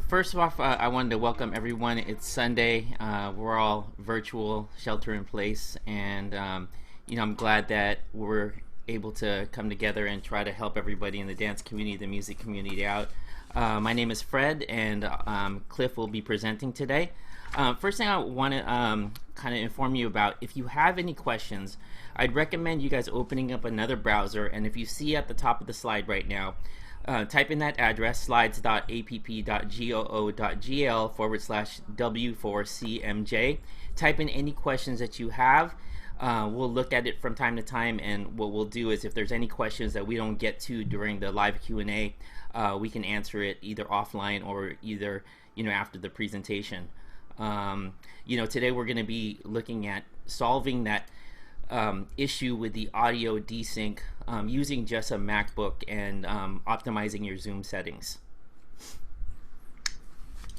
First off, I wanted to welcome everyone. It's Sunday. We're all virtual, shelter in place, and I'm glad that we're able to come together and try to help everybody in the dance community, the music community out. My name is Fred, and Cliff will be presenting today. First thing I want to kind of inform you about, if you have any questions, I'd recommend you guys opening up another browser, and if you see at the top of the slide right now, type in that address, slides.app.goo.gl/W4CMJ. Type in any questions that you have. We'll look at it from time to time, and what we'll do is if there's any questions that we don't get to during the live Q&A, we can answer it either offline or either after the presentation. Today we're going to be looking at solving that issue with the audio desync using just a MacBook and optimizing your Zoom settings.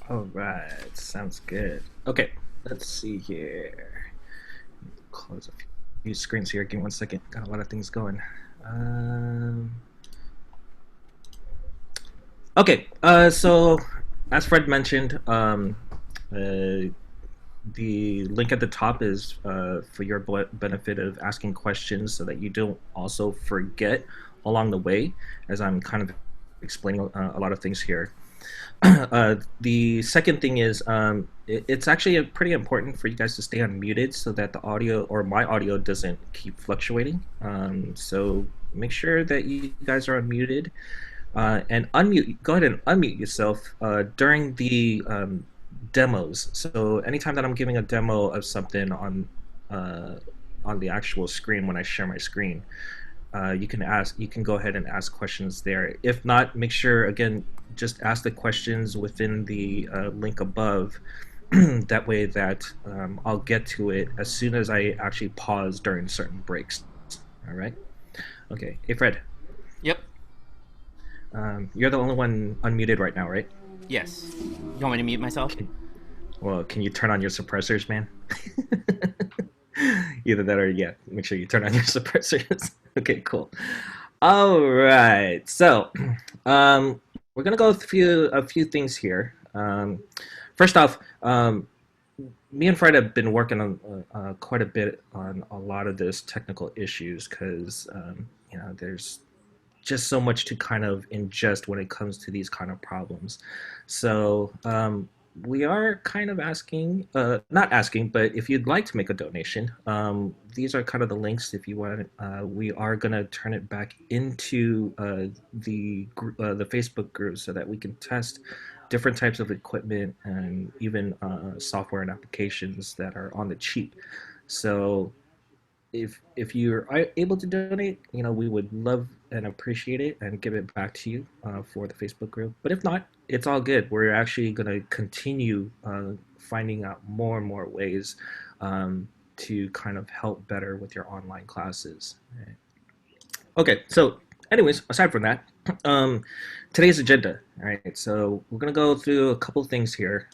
All right, sounds good. Okay, let's see here. Close a few screens here. Give me 1 second. Got a lot of things going. Okay, so as Fred mentioned, the link at the top is for your benefit of asking questions so that you don't also forget along the way as I'm kind of explaining a lot of things here. The second thing is it's actually pretty important for you guys to stay unmuted so that the audio or my audio doesn't keep fluctuating. So make sure that you guys are unmuted and go ahead and unmute yourself during the demos. So anytime that I'm giving a demo of something on the actual screen, when I share my screen, you can go ahead and ask questions there. If not, make sure again just ask the questions within the link above. That way that I'll get to it as soon as I actually pause during certain breaks. All right. Okay. Hey Fred. Yep. You're the only one unmuted right now, right? Yes. You want me to mute myself? Well, can you turn on your suppressors, man? Either that or yeah, make sure you turn on your suppressors. Okay, cool. All right, so we're gonna go through a few things here. First off, me and Fred have been working on quite a bit on a lot of this technical issues because there's just so much to kind of ingest when it comes to these kind of problems. So we are kind of asking, not asking, but if you'd like to make a donation, these are kind of the links if you want. We are going to turn it back into the Facebook group so that we can test different types of equipment and even software and applications that are on the cheap. So if you're able to donate, we would love and appreciate it and give it back to you for the Facebook group. But if not, it's all good. We're actually going to continue finding out more and more ways to kind of help better with your online classes. Right. Okay, so anyways, aside from that, today's agenda. All right, so we're going to go through a couple things here.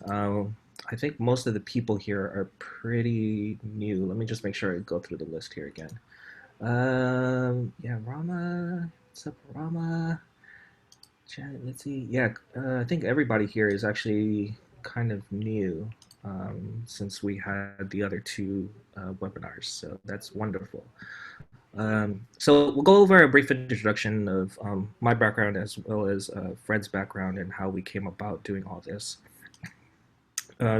I think most of the people here are pretty new. Let me just make sure I go through the list here again. Yeah, Rama. What's up, Rama? Janet, let's see. Yeah, I think everybody here is actually kind of new since we had the other two webinars, so that's wonderful. So we'll go over a brief introduction of my background as well as Fred's background and how we came about doing all this.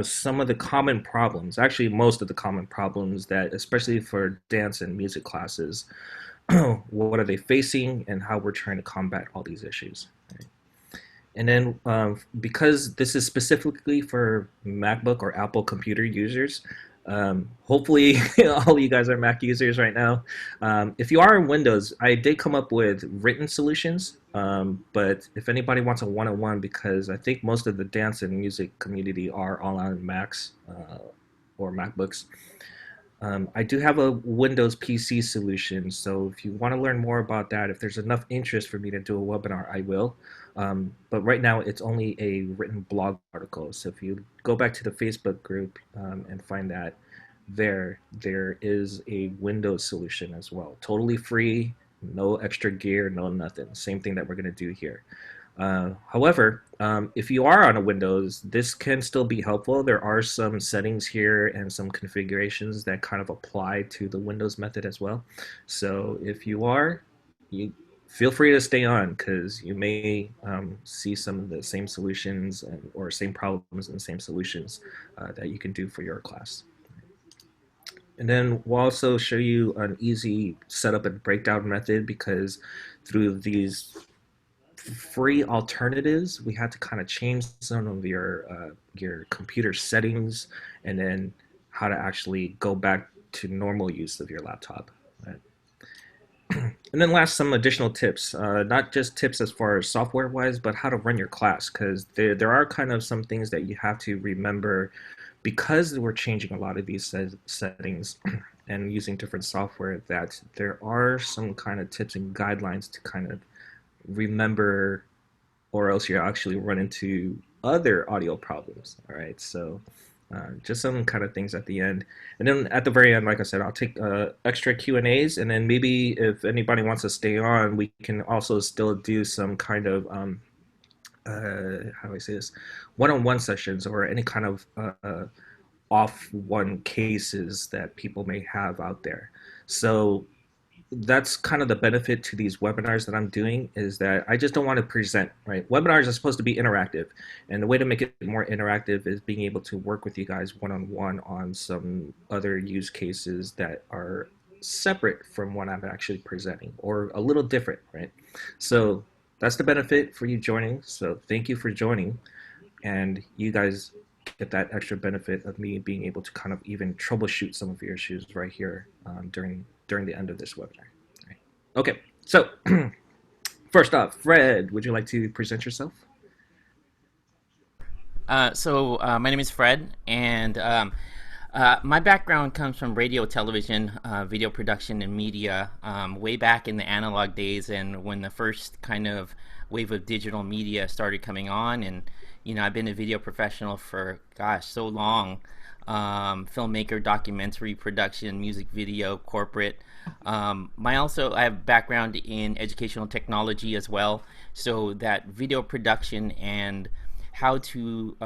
Some of the common problems, actually most of the common problems that, especially for dance and music classes, what are they facing and how we're trying to combat all these issues. Right? And then because this is specifically for MacBook or Apple computer users, hopefully all of you guys are Mac users right now. If you are in Windows, I did come up with written solutions, but if anybody wants a one-on-one, because I think most of the dance and music community are all on Macs or MacBooks, I do have a Windows PC solution, so if you want to learn more about that, if there's enough interest for me to do a webinar, I will. But right now, it's only a written blog article. So if you go back to the Facebook group and find that there is a Windows solution as well. Totally free, no extra gear, no nothing. Same thing that we're going to do here. However, if you are on a Windows, this can still be helpful. There are some settings here and some configurations that kind of apply to the Windows method as well. So if you are, you feel free to stay on because you may see some of the same solutions or same problems and same solutions that you can do for your class. And then we'll also show you an easy setup and breakdown method because through these free alternatives, we had to kind of change some of your computer settings and then how to actually go back to normal use of your laptop. Right? And then last, some additional tips, not just tips as far as software wise, but how to run your class because there are kind of some things that you have to remember because we're changing a lot of these settings and using different software that there are some kind of tips and guidelines to kind of remember or else you actually run into other audio problems. All right, so just some kind of things at the end, and then at the very end, like I said, I'll take extra Q&As, and then maybe if anybody wants to stay on, we can also still do some kind of how do I say this, one-on-one sessions or any kind of off one cases that people may have out there. So that's kind of the benefit to these webinars that I'm doing is that I just don't want to present, right? Webinars are supposed to be interactive. And the way to make it more interactive is being able to work with you guys one-on-one on some other use cases that are separate from what I'm actually presenting or a little different, right? So that's the benefit for you joining. So thank you for joining. And you guys get that extra benefit of me being able to kind of even troubleshoot some of your issues right here during the end of this webinar. Right. Okay, so first off, Fred, would you like to present yourself? My name is Fred, and my background comes from radio, television, video production, and media. Way back in the analog days, and when the first kind of wave of digital media started coming on, and I've been a video professional for so long. Filmmaker, documentary production, music video, corporate. I have background in educational technology as well, so that video production and how to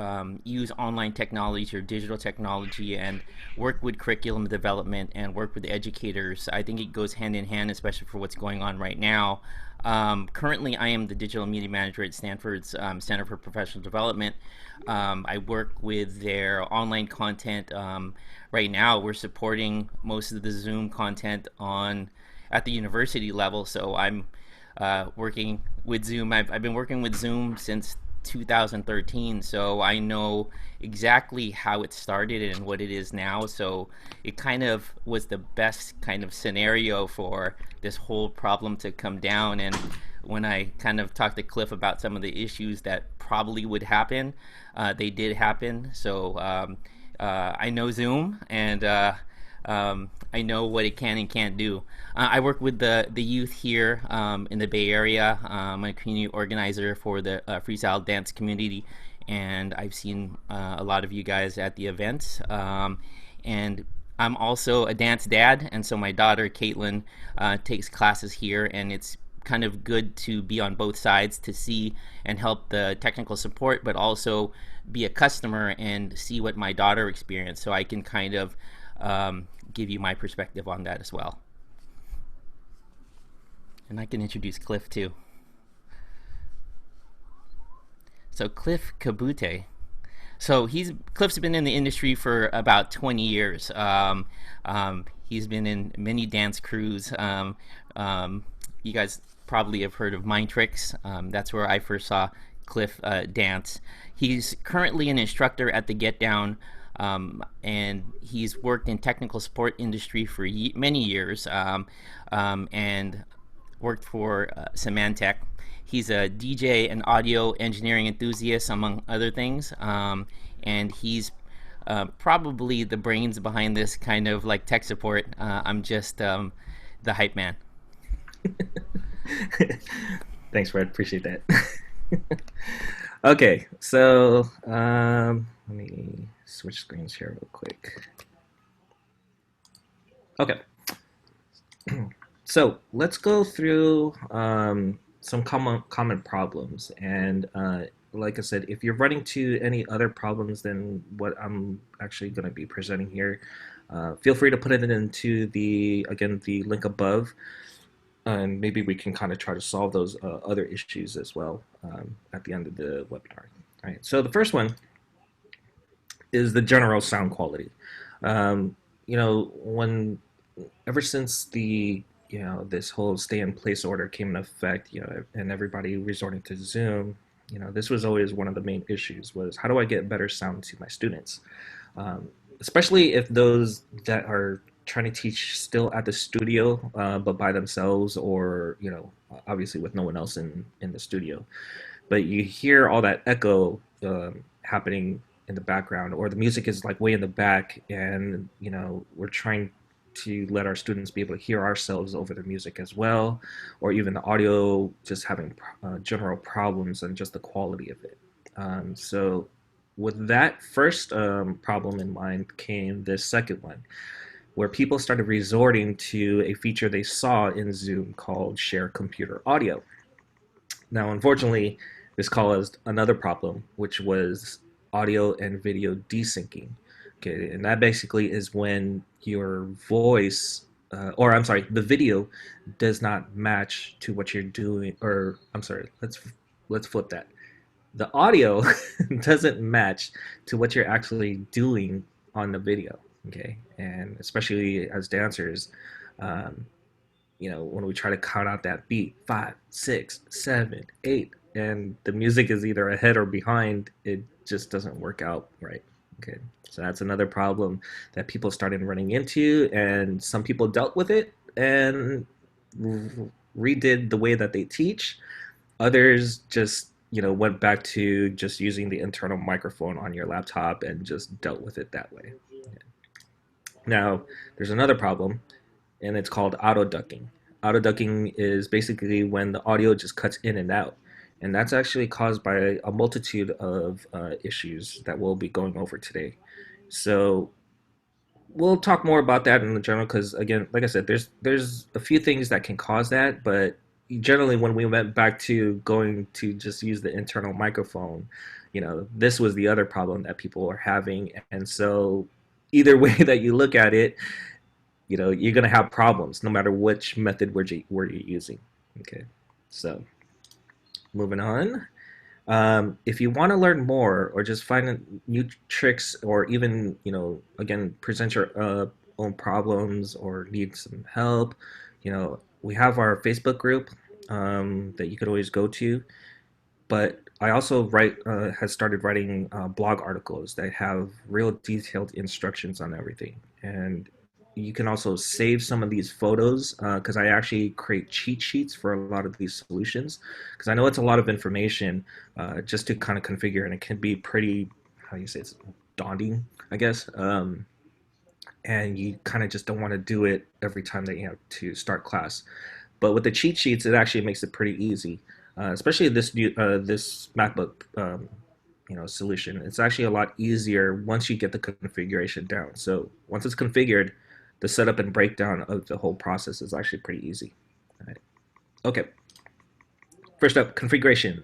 use online technology or digital technology and work with curriculum development and work with educators. I think it goes hand in hand, especially for what's going on right now. Currently, I am the digital media manager at Stanford's Center for Professional Development. I work with their online content. Right now, we're supporting most of the Zoom content at the university level. So I'm working with Zoom. I've been working with Zoom since 2013, so I know exactly how it started and what it is now. So it kind of was the best kind of scenario for this whole problem to come down. And when I kind of talked to Cliff about some of the issues that probably would happen, they did happen. So I know Zoom, and I know what it can and can't do. I work with the youth here in the Bay Area. I'm a community organizer for the freestyle dance community, and I've seen a lot of you guys at the events. And I'm also a dance dad, and so my daughter Caitlin takes classes here, and it's kind of good to be on both sides to see and help the technical support, but also be a customer and see what my daughter experienced, so I can kind of give you my perspective on that as well. And I can introduce Cliff too. So Cliff Kabute. So Cliff's been in the industry for about 20 years. He's been in many dance crews. You guys probably have heard of Mind Tricks. That's where I first saw Cliff dance. He's currently an instructor at the Get Down, and he's worked in technical support industry for many years, and worked for Symantec. He's a DJ and audio engineering enthusiast, among other things, and he's probably the brains behind this kind of like tech support. I'm just the hype man. Thanks, Fred. Appreciate that. Okay, so let me switch screens here real quick. Okay, so let's go through some common problems. And like I said, if you're running into any other problems than what I'm actually going to be presenting here, feel free to put it into the link above, and maybe we can kind of try to solve those other issues as well at the end of the webinar. All right. So the first one is the general sound quality. Um, when ever since this whole stay in place order came in effect, and everybody resorting to Zoom, this was always one of the main issues was how do I get better sound to my students, um, especially if those that are trying to teach still at the studio, but by themselves, or obviously with no one else in the studio, but you hear all that echo happening in the background, or the music is like way in the back, and we're trying to let our students be able to hear ourselves over the music as well, or even the audio just having general problems and just the quality of it. So with that first problem in mind came this second one, where people started resorting to a feature they saw in Zoom called share computer audio. Now, unfortunately, this caused another problem, which was audio and video desyncing. Okay, and that basically is when your voice, or I'm sorry, the video does not match to what you're doing. Or I'm sorry, let's flip that. The audio doesn't match to what you're actually doing on the video. Okay, and especially as dancers, um, when we try to count out that beat, 5, 6, 7, 8, and the music is either ahead or behind, it just doesn't work out right. Okay, so that's another problem that people started running into, and some people dealt with it and redid the way that they teach. Others just, went back to just using the internal microphone on your laptop and just dealt with it that way. Now, there's another problem, and it's called auto ducking. Auto ducking is basically when the audio just cuts in and out, and that's actually caused by a multitude of issues that we'll be going over today. So we'll talk more about that in the general, because again, like I said, there's a few things that can cause that, but generally when we went back to going to just use the internal microphone, this was the other problem that people were having. And so either way that you look at it, you're going to have problems no matter which method we're using. Okay, so moving on. If you want to learn more or just find new tricks, or even again present your own problems or need some help, we have our Facebook group that you could always go to. But I also has started writing blog articles that have real detailed instructions on everything. And you can also save some of these photos, because I actually create cheat sheets for a lot of these solutions, because I know it's a lot of information just to kind of configure, and it can be pretty, how do you say, it's daunting, I guess. And you kind of just don't want to do it every time that you have to start class. But with the cheat sheets, it actually makes it pretty easy, especially this MacBook solution. It's actually a lot easier once you get the configuration down. So once it's configured, the setup and breakdown of the whole process is actually pretty easy. All right. Okay. First up, configuration.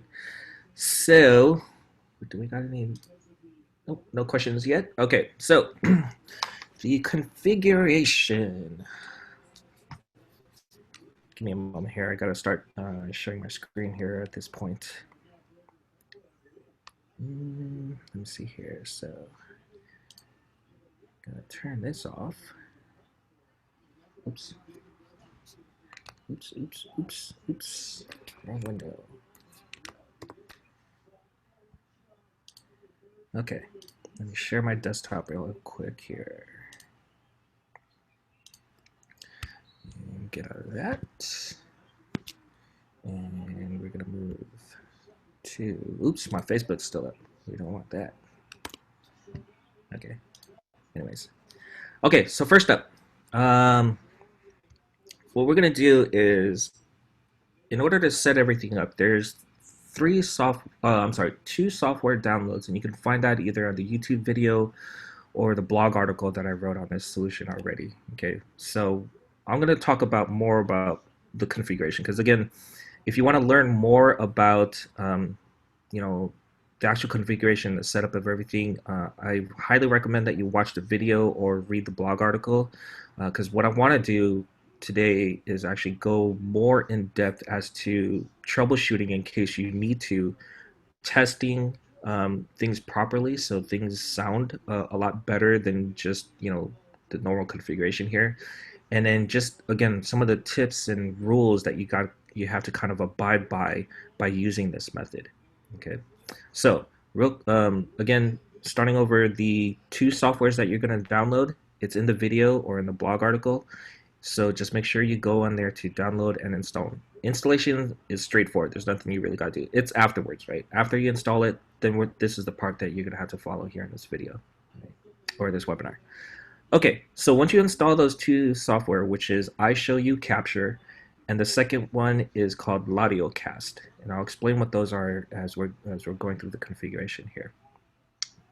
So, do we got any? Nope, no questions yet. Okay, so the configuration. Give me a moment here. I gotta start sharing my screen here at this point. Let me see here. So, gotta turn this off. Oops. Oops, oops, oops, oops. Wrong window. Okay, let me share my desktop real quick here. And get out of that. And we're gonna move to, oops, my Facebook's still up. We don't want that. Okay, anyways. Okay, so first up, what we're gonna do is, in order to set everything up, there's two software downloads, and you can find that either on the YouTube video or the blog article that I wrote on this solution already. Okay, so I'm going to talk about more about the configuration, because again, if you want to learn more about you know, the actual configuration, the setup of everything, I highly recommend that you watch the video or read the blog article, because what I want to do today is actually go more in depth as to troubleshooting in case you need to, testing things properly so things sound a lot better than just, the normal configuration here. And then just again some of the tips and rules that you have to kind of abide by using this method. Okay, so real again, starting over, the two softwares that you're going to download, it's in the video or in the blog article, so just make sure you go on there to download and install them. Installation is straightforward. There's nothing you really got to do. It's afterwards, right? After you install it, then this is the part that you're going to have to follow here in this video, right? Or this webinar. Okay, so once you install those two software, which is iShowU Capture, and the second one is called LaudioCast, and I'll explain what those are as we're going through the configuration here.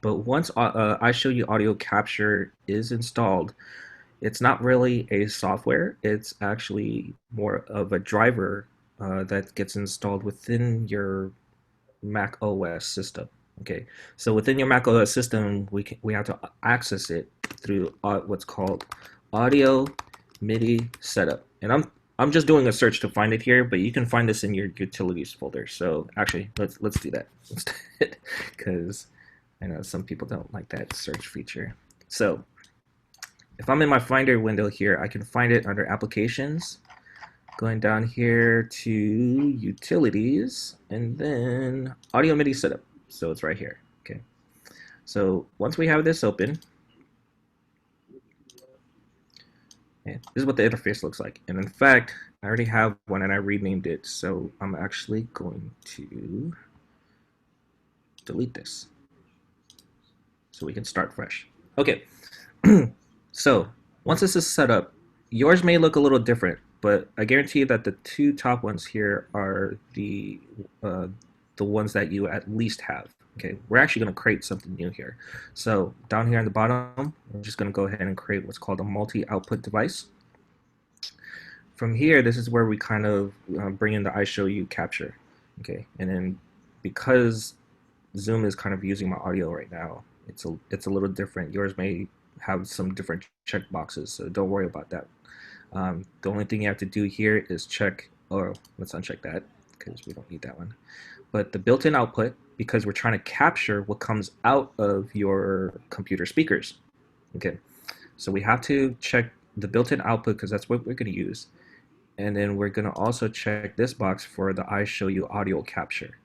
But once iShowU Audio Capture is installed, it's not really a software. It's actually more of a driver that gets installed within your Mac OS system. Okay, so within your Mac OS system, we have to access it through what's called Audio MIDI Setup, and I'm just doing a search to find it here, but you can find this in your utilities folder. So actually, let's do that instead, because I know some people don't like that search feature. So if I'm in my Finder window here, I can find it under Applications, going down here to Utilities, and then Audio MIDI Setup. So it's right here. Okay. So once we have this open, this is what the interface looks like. And in fact, I already have one and I renamed it. So I'm actually going to delete this so we can start fresh. Okay. So once this is set up, yours may look a little different, but I guarantee you that the two top ones here are the ones that you at least have. Okay, we're actually going to create something new here. So down here on the bottom, we're just going to go ahead and create what's called a multi-output device. From here, this is where we kind of bring in the iShowU Capture. Okay, and then because Zoom is kind of using my audio right now, it's a little different. Yours may have some different checkboxes, so don't worry about that. The only thing you have to do here is check, or let's uncheck that because we don't need that one. But the built-in output, because we're trying to capture what comes out of your computer speakers. Okay, so we have to check the built-in output because that's what we're going to use. And then we're going to also check this box for the iShowU Audio Capture.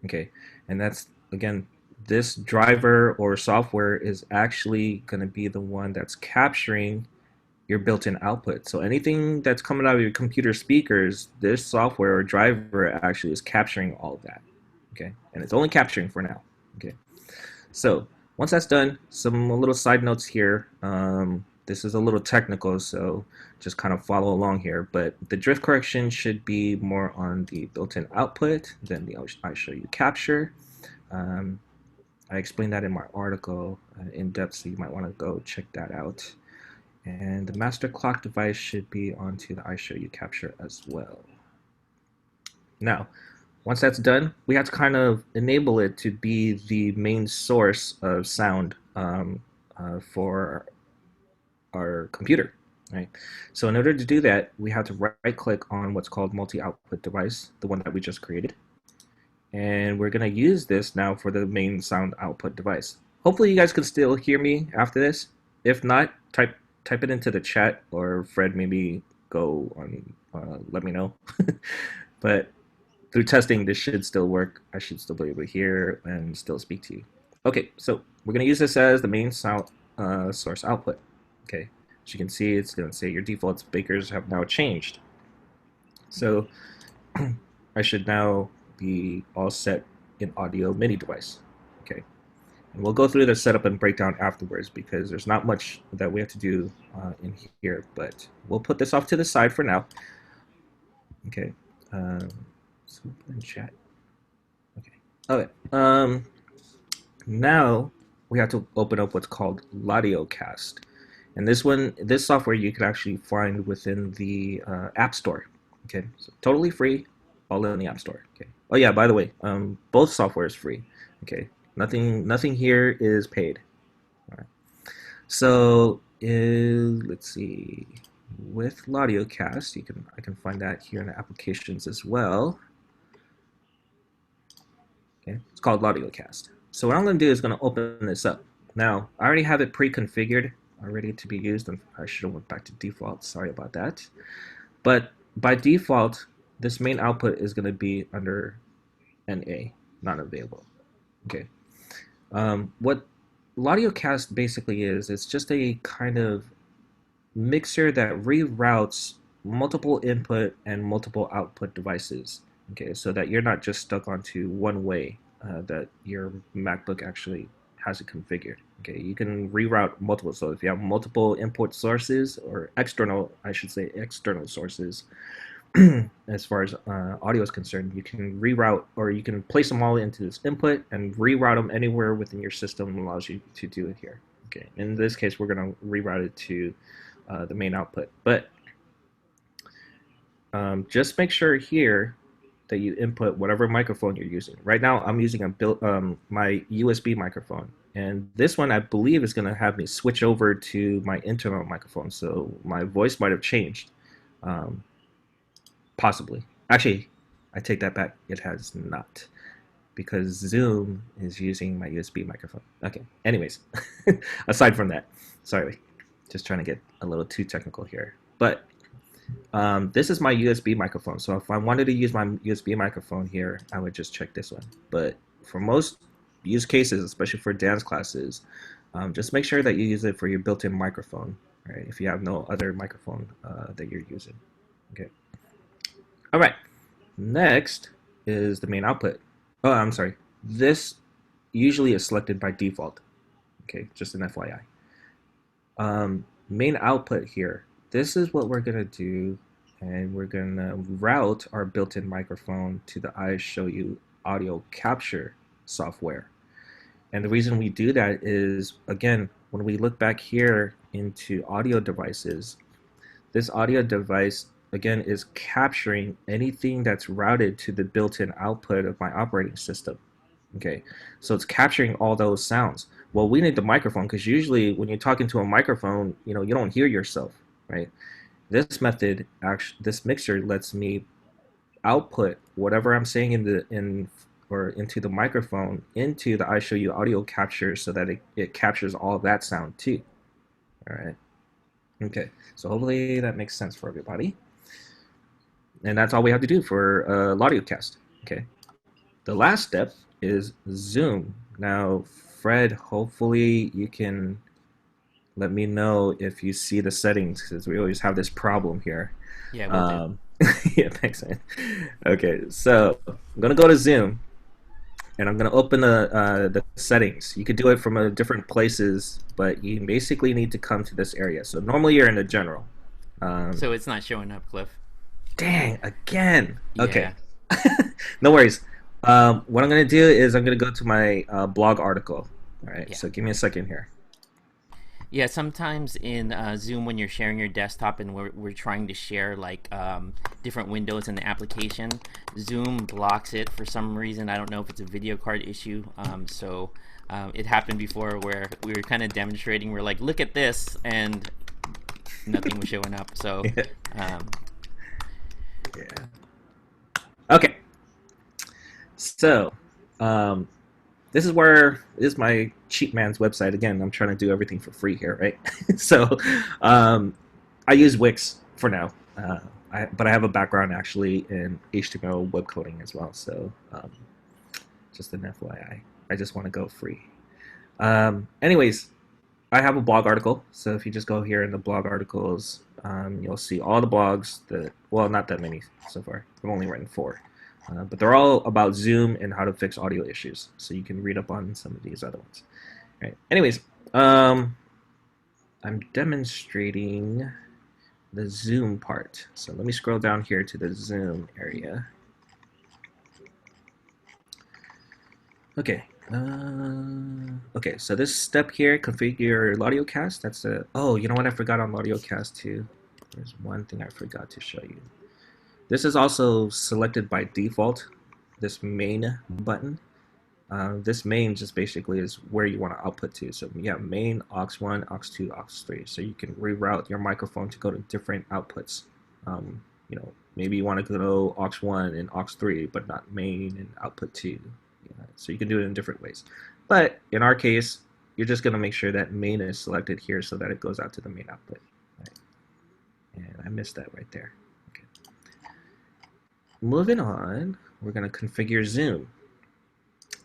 Okay, and that's, again, this driver or software is actually going to be the one that's capturing your built-in output. So anything that's coming out of your computer speakers, this software or driver actually is capturing all of that. Okay, and it's only capturing for now. Okay, so once that's done, some little side notes here. This is a little technical, so just kind of follow along here. But the drift correction should be more on the built-in output than the iShowU Capture. I explained that in my article in depth, so you might want to go check that out. And the master clock device should be onto the iShowU Capture as well. Now, once that's done, we have to kind of enable it to be the main source of sound for our computer, right? So in order to do that, we have to right-click on what's called multi-output device, the one that we just created. And we're going to use this now for the main sound output device. Hopefully you guys can still hear me after this. If not, type it into the chat, or Fred maybe go on, let me know. But through testing, this should still work. I should still be able to hear and still speak to you. Okay, so we're going to use this as the main sound source output. Okay, as you can see, it's going to say your default speakers have now changed. So I should now be all set in audio MIDI device. Okay, and we'll go through the setup and breakdown afterwards because there's not much that we have to do in here, but we'll put this off to the side for now. Okay, so we'll put in chat. Okay, now we have to open up what's called LaudioCast. And this software you can actually find within the App Store. Okay, so totally free. all in the App Store. Okay. Oh yeah, by the way, both software is free. Okay. Nothing here is paid. All right. So let's see. With AudioCast, I can find that here in the applications as well. Okay, it's called AudioCast. So what I'm going to do is going to open this up. Now I already have it pre-configured, ready to be used. And I should have went back to default. Sorry about that. But by default, this main output is going to be under NA, not available. Okay. What AudioCast basically is, it's just a kind of mixer that reroutes multiple input and multiple output devices. Okay, so that you're not just stuck onto one way that your MacBook actually has it configured. Okay, you can reroute multiple. So if you have multiple input sources or external, I should say external sources, as far as audio is concerned, you can reroute or you can place them all into this input and reroute them anywhere within your system. Allows you to do it here. Okay, in this case, we're going to reroute it to the main output. But just make sure here that you input whatever microphone you're using. Right now, I'm using my USB microphone. And this one, I believe, is going to have me switch over to my internal microphone. So my voice might have changed. Um, Possibly. Actually, I take that back. It has not. Because Zoom is using my USB microphone. Okay. Anyways, aside from that, sorry. Just trying to get a little too technical here. But this is my USB microphone. So if I wanted to use my USB microphone here, I would just check this one. But for most use cases, especially for dance classes, just make sure that you use it for your built-in microphone, right? If you have no other microphone that you're using. Okay. All right. Next is the main output. Oh, I'm sorry. This usually is selected by default. Okay, just an FYI. Main output here. This is what we're gonna do, and we're gonna route our built-in microphone to the iShowU audio capture software. And the reason we do that is, again, when we look back here into audio devices, this audio device, again, is capturing anything that's routed to the built-in output of my operating system. Okay, so it's capturing all those sounds. Well, we need the microphone because usually when you're talking to a microphone, you don't hear yourself, right? This method, actually, this mixer lets me output whatever I'm saying in or into the microphone into the iShowU audio capture so that it captures all of that sound too. All right. Okay, so hopefully that makes sense for everybody. And that's all we have to do for AudioCast. Okay. The last step is Zoom. Now, Fred, hopefully you can let me know if you see the settings because we always have this problem here. Yeah, we'll do. Yeah, thanks, man. Okay, so I'm gonna go to Zoom and I'm gonna open the settings. You could do it from different places, but you basically need to come to this area. So normally you're in the general. Um, So it's not showing up, Cliff. Dang, again. Okay, Yeah. no worries. What I'm gonna do is I'm gonna go to my blog article. All right, Yeah. so give me a second here. Yeah, sometimes in Zoom when you're sharing your desktop and we're trying to share like different windows in the application, Zoom blocks it for some reason. I don't know if it's a video card issue. It happened before where we were kind of demonstrating. We're like, look at this, and nothing was showing up. So, Yeah. um, Yeah. Okay. So, um, this is my cheap man's website. Again, I'm trying to do everything for free here, right? So, um, I use Wix for now, but I have a background actually in HTML web coding as well. So, just an FYI, I just want to go free. Anyways, I have a blog article. So if you just go here in the blog articles, you'll see all the blogs that, well, not that many so far. I've only written 4. But they're all about Zoom and how to fix audio issues. So you can read up on some of these other ones. All right. Anyways, I'm demonstrating the Zoom part. So let me scroll down here to the Zoom area. Okay. Okay, so this step here, configure your AudioCast. That's oh, you know what I forgot on AudioCast too? There's one thing I forgot to show you. This is also selected by default, this main button. This main just basically is where you want to output to. So you have main, aux1, aux2, aux3. So you can reroute your microphone to go to different outputs. Maybe you want to go aux1 and aux3, but not main and output 2. Yeah, so you can do it in different ways. But in our case, you're just going to make sure that main is selected here so that it goes out to the main output. Right? And I missed that right there. Okay. Moving on, we're going to configure Zoom.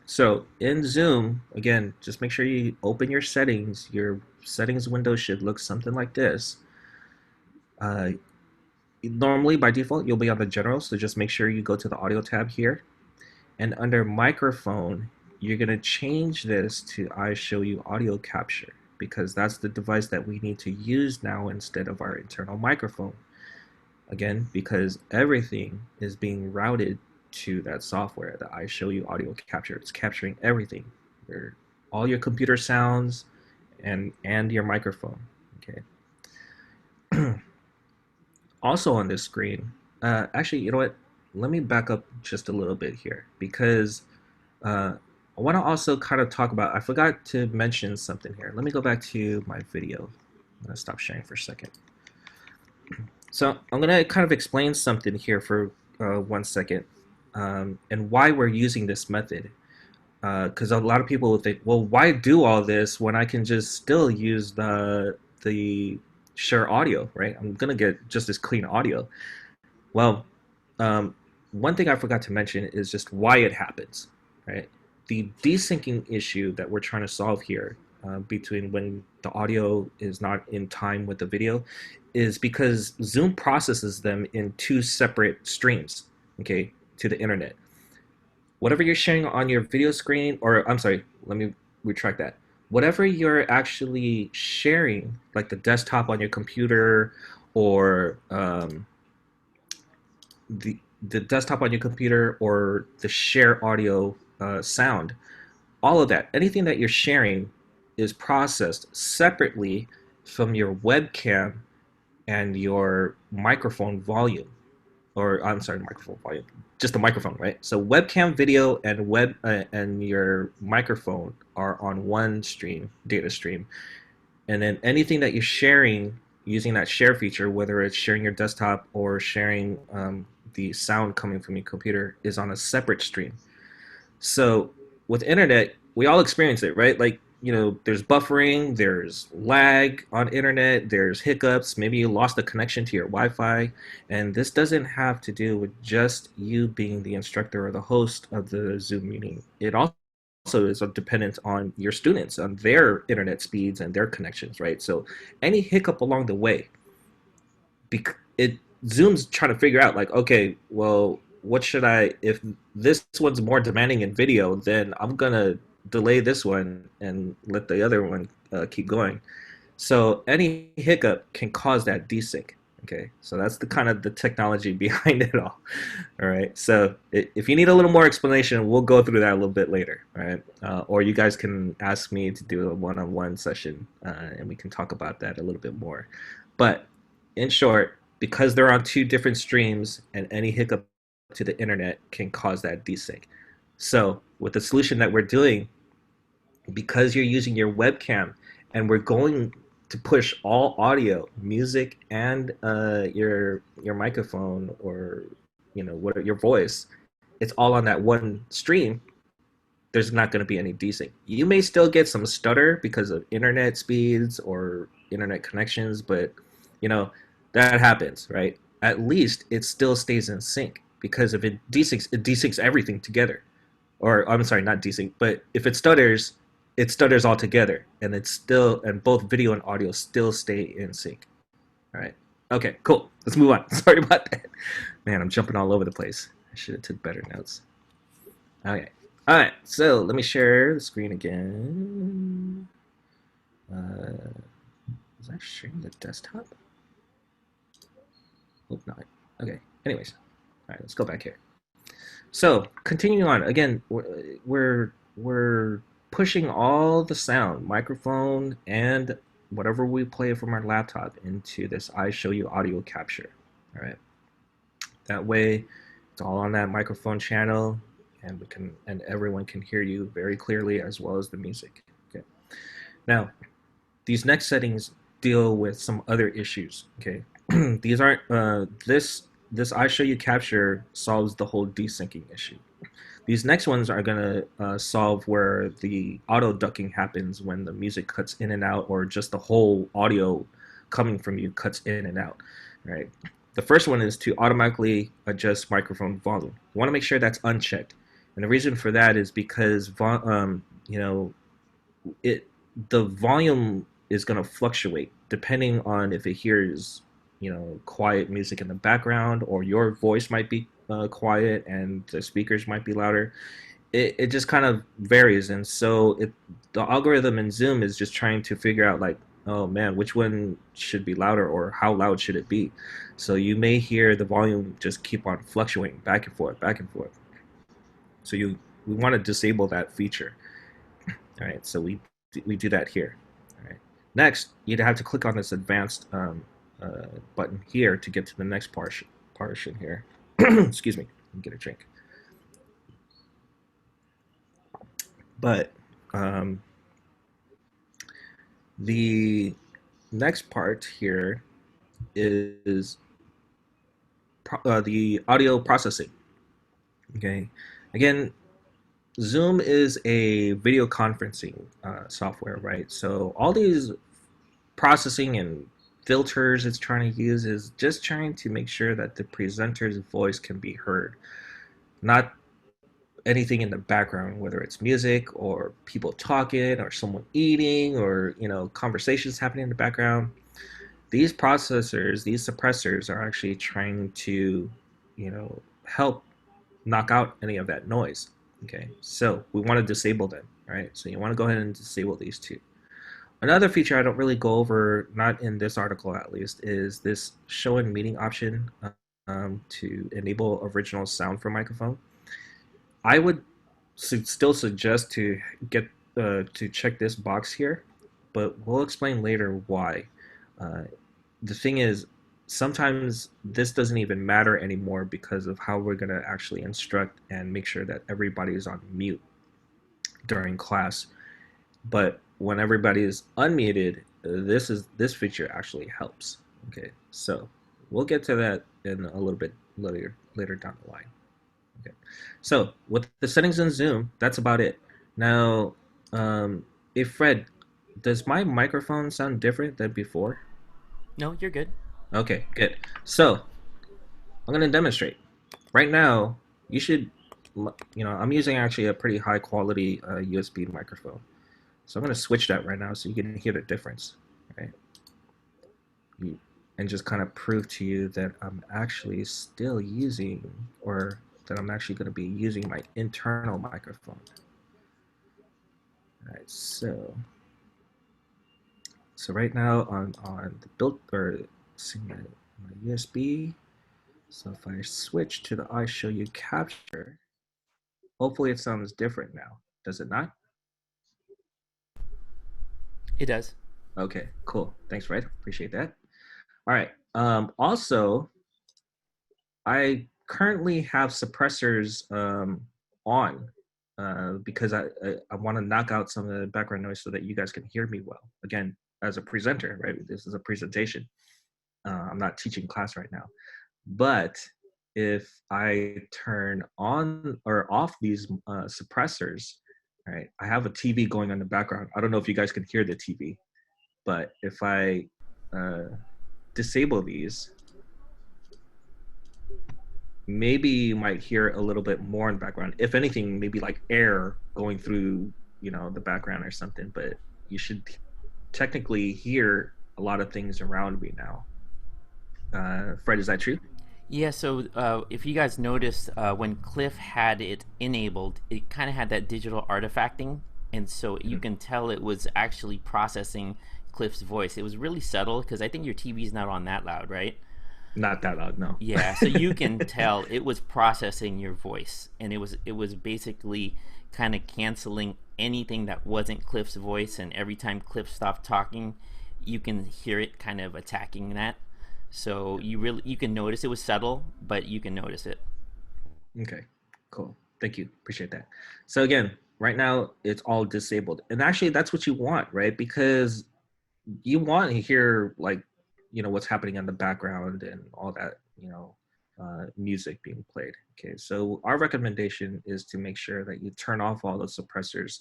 So in Zoom, again, just make sure you open your settings. Your settings window should look something like this. Normally, by default, you'll be on the general, so just make sure you go to the audio tab here. And under microphone, you're going to change this to iShowU audio capture because that's the device that we need to use now instead of our internal microphone. Again, because everything is being routed to that software, the iShowU audio capture. It's capturing everything, all your computer sounds and your microphone. Okay. Also on this screen, actually, you know what? Let me back up just a little bit here because I want to also kind of talk about, I forgot to mention something here. Let me go back to my video. I'm going to stop sharing for a second. So I'm going to kind of explain something here for 1 second and why we're using this method. Because a lot of people will think, well, why do all this when I can just still use the share audio, right? I'm going to get just as clean audio. Well, one thing I forgot to mention is just why it happens, right? The desyncing issue that we're trying to solve here between when the audio is not in time with the video is because Zoom processes them in 2 separate streams, okay, to the internet. Whatever you're sharing on your video screen, or I'm sorry, let me retract that. Whatever you're actually sharing, like the desktop on your computer or the desktop on your computer or the share audio sound, all of that, anything that you're sharing is processed separately from your webcam and your microphone volume, or I'm sorry, microphone volume, just the microphone, right? So webcam video and your microphone are on one stream, data stream, and then anything that you're sharing using that share feature, whether it's sharing your desktop or sharing the sound coming from your computer, is on a separate stream. So with internet, we all experience it, right? Like, there's buffering, there's lag on internet, there's hiccups, maybe you lost the connection to your Wi-Fi, and this doesn't have to do with just you being the instructor or the host of the Zoom meeting. It also is dependent on your students, on their internet speeds and their connections, right? So any hiccup along the way, it Zoom's trying to figure out like, okay, well, what should if this one's more demanding in video, then I'm gonna delay this one and let the other one keep going. So any hiccup can cause that desync. Okay, so that's the kind of the technology behind it all. All right, so if you need a little more explanation, we'll go through that a little bit later. All right, or you guys can ask me to do a one-on-one session, and we can talk about that a little bit more. But in short, because they're on 2 different streams, and any hiccup to the internet can cause that desync. So with the solution that we're doing, because you're using your webcam, and we're going to push all audio, music, and your microphone, or what your voice, it's all on that one stream. There's not going to be any desync. You may still get some stutter because of internet speeds or internet connections, but that happens, right? At least it still stays in sync, because if it desyncs everything together. Or I'm sorry, not desync, but if it stutters all together, and and both video and audio still stay in sync. All right. Okay, cool. Let's move on. Sorry about that. Man, I'm jumping all over the place. I should have took better notes. Okay. All right. So let me share the screen again. Was I sharing the desktop? Hope not. Okay. Anyways. All right. Let's go back here. So continuing on. Again, we're pushing all the sound, microphone, and whatever we play from our laptop into this iShowU audio capture. All right. That way, it's all on that microphone channel, and everyone can hear you very clearly as well as the music. Okay. Now, these next settings deal with some other issues. Okay, these aren't this iShowU capture solves the whole desyncing issue. These next ones are gonna solve where the auto ducking happens when the music cuts in and out, or just the whole audio coming from you cuts in and out. Right. The first one is to automatically adjust microphone volume. You want to make sure that's unchecked, and the reason for that is because you know it the volume is going to fluctuate depending on if it hears quiet music in the background, or your voice might be quiet and the speakers might be louder. It just kind of varies, and so the algorithm in Zoom is just trying to figure out, like, oh man, which one should be louder or how loud should it be. So you may hear the volume just keep on fluctuating back and forth, back and forth. So we want to disable that feature. All right, so we do that here. All right. Next, you'd have to click on this advanced button here to get to the next portion here. Excuse me, get a drink. But the next part here is the audio processing. Okay, again, Zoom is a video conferencing software, right? So all these processing and filters it's trying to use is just trying to make sure that the presenter's voice can be heard, not anything in the background, whether it's music or people talking or someone eating, or conversations happening in the background. These processors, these suppressors, are actually trying to help knock out any of that noise. Okay, so we want to disable them. Right, so you want to go ahead and disable these two. Another feature I don't really go over, not in this article at least, is this show in meeting option to enable original sound for microphone. I would still suggest to get to check this box here, but we'll explain later why. Uh, the thing is, sometimes this doesn't even matter anymore because of how we're going to actually instruct and make sure that everybody is on mute during class. But when everybody is unmuted, this feature actually helps. Okay, so we'll get to that in a little bit later down the line. Okay, so with the settings in Zoom, that's about it. Now, hey Fred, does my microphone sound different than before? No, you're good. Okay, good. So I'm gonna demonstrate. Right now, you should, I'm using actually a pretty high quality USB microphone. So I'm going to switch that right now so you can hear the difference, right? And just kind of prove to you that I'm actually still using, or that I'm actually going to be using my internal microphone. All right, so right now on the built, or see my USB. So if I switch to the iShowU capture, hopefully it sounds different now. Does it not? It does. Okay, cool. Thanks, Fred. Appreciate that. All right. Also, I currently have suppressors on because I want to knock out some of the background noise so that you guys can hear me well. Again, as a presenter, right? This is a presentation. I'm not teaching class right now. But if I turn on or off these suppressors, right? I have a TV going on in the background. I don't know if you guys can hear the TV, but if I disable these, maybe you might hear a little bit more in the background. If anything, maybe like air going through, the background or something, but you should technically hear a lot of things around me now. Fred, is that true? Yeah, so if you guys noticed, when Cliff had it enabled, it kind of had that digital artifacting, and so you can tell it was actually processing Cliff's voice. It was really subtle because I think your TV's not on that loud, right? Not that loud, no. Yeah, so you can tell it was processing your voice, and it was basically kind of canceling anything that wasn't Cliff's voice, and every time Cliff stopped talking, you can hear it kind of attacking that. So you can notice it was subtle, but you can notice it. Okay, cool. Thank you. Appreciate that. So again, right now it's all disabled. And actually that's what you want, right? Because you want to hear like, what's happening in the background and all that, music being played. Okay, so our recommendation is to make sure that you turn off all the suppressors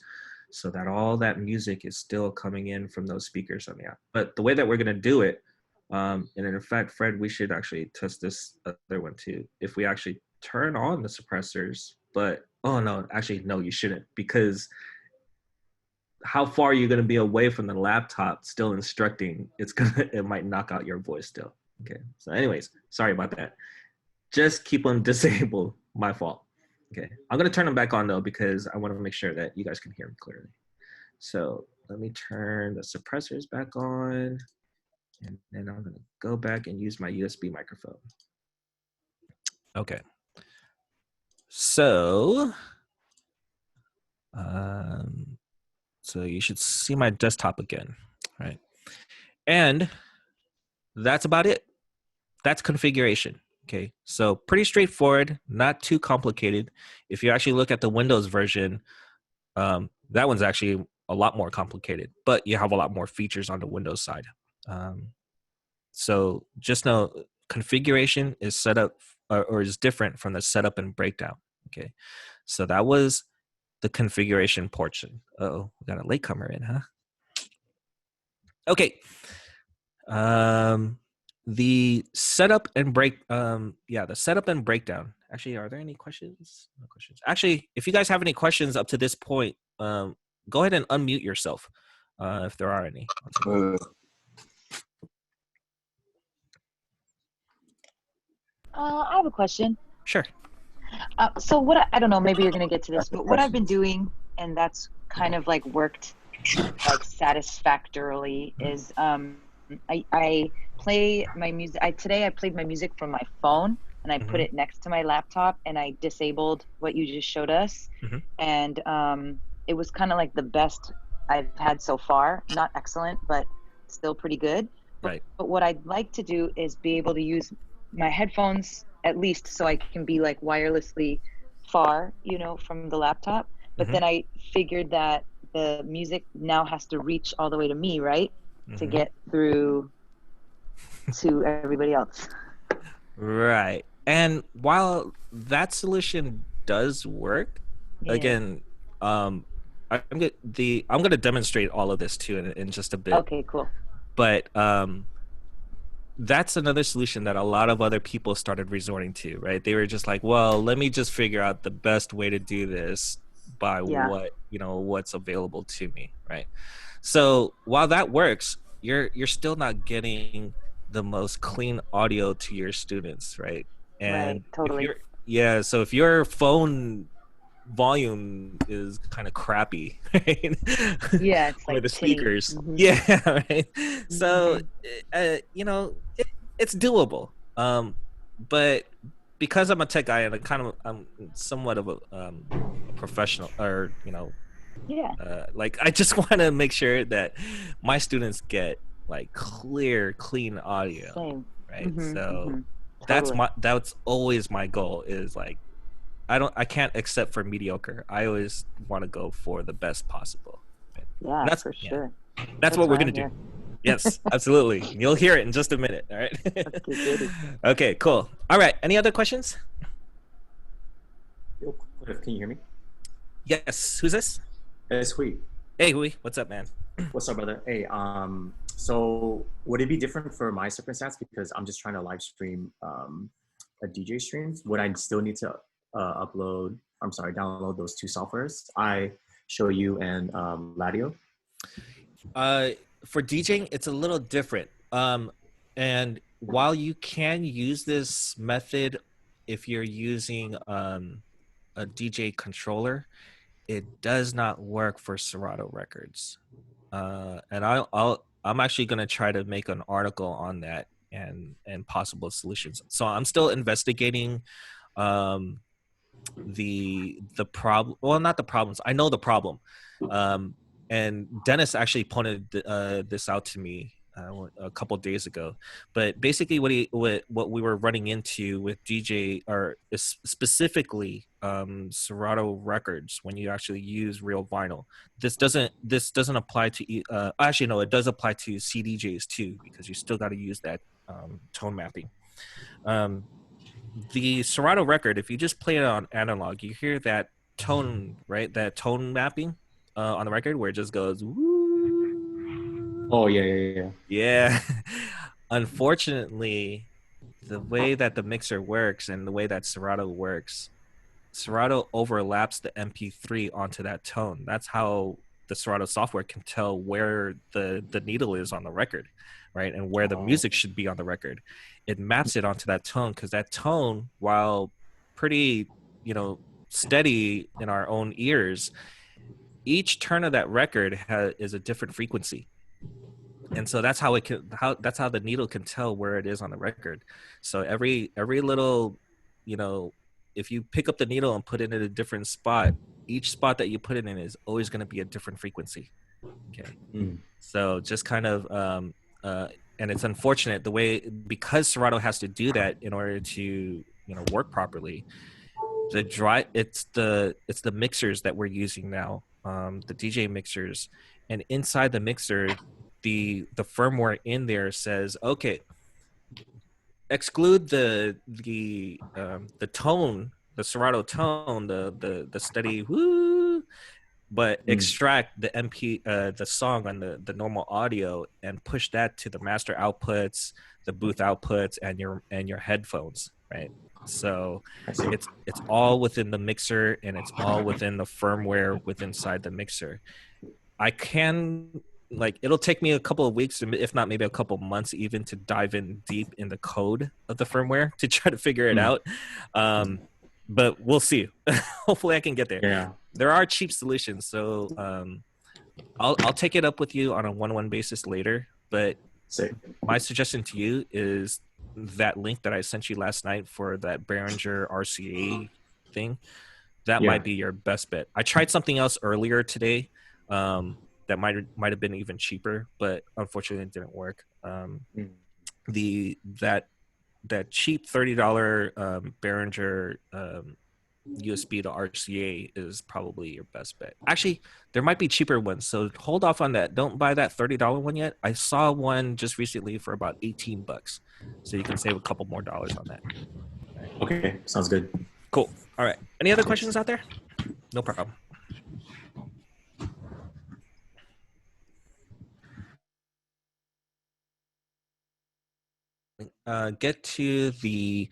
so that all that music is still coming in from those speakers on the app. But the way that we're going to do it, and in fact, Fred, we should actually test this other one too. If we actually turn on the suppressors, but oh no, actually no, you shouldn't, because how far you're going to be away from the laptop still instructing, it might knock out your voice still. Okay, so anyways, sorry about that. Just keep them disabled. My fault. Okay, I'm going to turn them back on though, because I want to make sure that you guys can hear me clearly. So let me turn the suppressors back on, and then I'm going to go back and use my USB microphone. Okay, so um, so you should see my desktop again, right? And that's about it. That's configuration. Okay, so pretty straightforward, not too complicated. If you actually look at the Windows version, that one's actually a lot more complicated, but you have a lot more features on the Windows side. Um, so just know configuration is set up or is different from the setup and breakdown. Okay, so that was the configuration portion. Oh, we got a latecomer in, huh? Okay. Um, the setup and the setup and breakdown. Actually, are there any questions? No questions. Actually, if you guys have any questions up to this point, go ahead and unmute yourself, if there are any. I have a question. Sure. So I don't know, maybe you're gonna get to this, but what I've been doing, and that's kind of like worked like satisfactorily, is I play my music. Today I played my music from my phone and I put Mhm. it next to my laptop and I disabled what you just showed us, Mhm. and it was kind of like the best I've had so far. Not excellent, but still pretty good. Right. But what I'd like to do is be able to use my headphones at least so I can be like wirelessly far, from the laptop. But Mhm. then I figured that the music now has to reach all the way to me, right? To Mhm. get through to everybody else. Right. And while that solution does work, Yeah. again, I'm gonna demonstrate all of this too in just a bit. Okay, cool. But that's another solution that a lot of other people started resorting to, right? They were just like, well, let me just figure out the best way to do this by Yeah. what's available to me, right? So while that works, you're still not getting the most clean audio to your students, right? Right. And if Totally. you're yeah, so if your phone volume is kind of crappy, right? Yeah, it's Or like the tinny. speakers, yeah, right. So Hmm. it's doable. But because I'm a tech guy and I'm somewhat of a professional, or Yeah. like I just want to make sure that my students get like clear, clean audio, Same. right? Hmm. So Hmm. Totally. that's always my goal, is like I can't accept for mediocre. I always want to go for the best possible. Right? And Yeah, for yeah, sure. that's That's what we're why gonna I'm do. here. Yes, absolutely. You'll hear it in just a minute. All right. Okay, goody. Okay, cool. All right. Any other questions? Yo, Cliff, can you hear me? Yes. Who's this? Hey, sweet. Hey, Hui. What's up, man? What's up, brother? Hey, so would it be different for my circumstance because I'm just trying to live stream a DJ stream? Would I still need to download those two softwares, iShowU and Ladio? Uh, for DJing, it's a little different. And while you can use this method if you're using a DJ controller, it does not work for Serato records. And I'm actually going to try to make an article on that and possible solutions. So I'm still investigating um, the problem. Well, not the problems. I know the problem. Um, and Dennis actually pointed this out to me a couple days ago. But basically, what we were running into with DJ or specifically Serato records when you actually use real vinyl. This doesn't apply to actually no, it does apply to CDJs too, because you still got to use that tone mapping. Um, the Serato record, if you just play it on analog, you hear that tone, right? That tone mapping on the record where it just goes woo. Oh yeah. Yeah. Unfortunately, the way that the mixer works and the way that Serato works, Serato overlaps the MP3 onto that tone. That's how the Serato software can tell where the needle is on the record, right? And where the music should be on the record. It maps it onto that tone because that tone, while pretty, steady in our own ears, each turn of that record is a different frequency. And so that's how that's how the needle can tell where it is on the record. So every little, if you pick up the needle and put it in a different spot, each spot that you put it in is always going to be a different frequency. Okay. So just kind of and it's unfortunate the way, because Serato has to do that in order to work properly. It's the mixers that we're using now, the DJ mixers, and inside the mixer, the firmware in there says, okay, exclude the tone, the Serato tone, the steady woo, but extract the the song on the normal audio and push that to the master outputs, the booth outputs, and your headphones, right? So it's all within the mixer, and it's all within the firmware inside the mixer. I can, it'll take me a couple of weeks, if not maybe a couple months even, to dive in deep in the code of the firmware to try to figure it out. But we'll see. Hopefully I can get there. Yeah. There are cheap solutions, so I'll take it up with you on a one-on-one basis later. But my suggestion to you is that link that I sent you last night for that Behringer RCA thing. That might be your best bet. I tried something else earlier today that might have been even cheaper, but unfortunately it didn't work. That cheap $30 Behringer USB to RCA is probably your best bet. Actually, there might be cheaper ones, so hold off on that. Don't buy that $30 one yet. I saw one just recently for about $18, so you can save a couple more dollars on that. Right. Okay, sounds good. Cool. All right. Any other questions out there? No problem. Get to the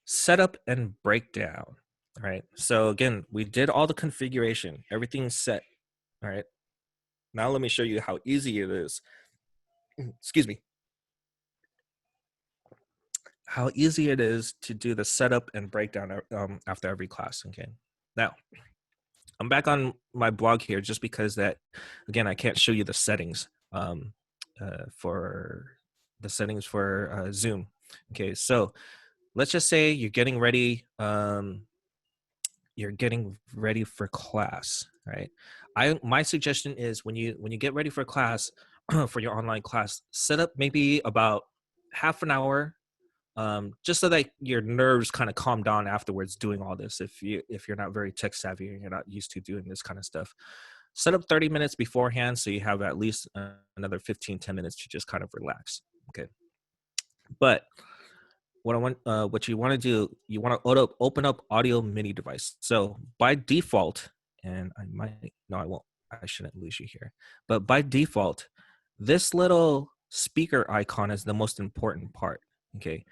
setup and breakdown. All right. So again, we did all the configuration. Everything's set. All right. Now let me show you how easy it is. Excuse me. How easy it is to do the setup and breakdown after every class. Okay. Now, I'm back on my blog here just because that, again, I can't show you the settings for Zoom. Okay. So let's just say you're getting ready. You're getting ready for class, right? My suggestion is when you get ready for class, for your online class, set up maybe about half an hour, just so that your nerves kind of calm down afterwards doing all this. If you're not very tech savvy and you're not used to doing this kind of stuff, set up 30 minutes beforehand so you have at least another 10 minutes to just kind of relax. Okay. But what you want to do, you want to open up audio mini device. So by default, and I shouldn't lose you here, but by default, this little speaker icon is the most important part. Okay.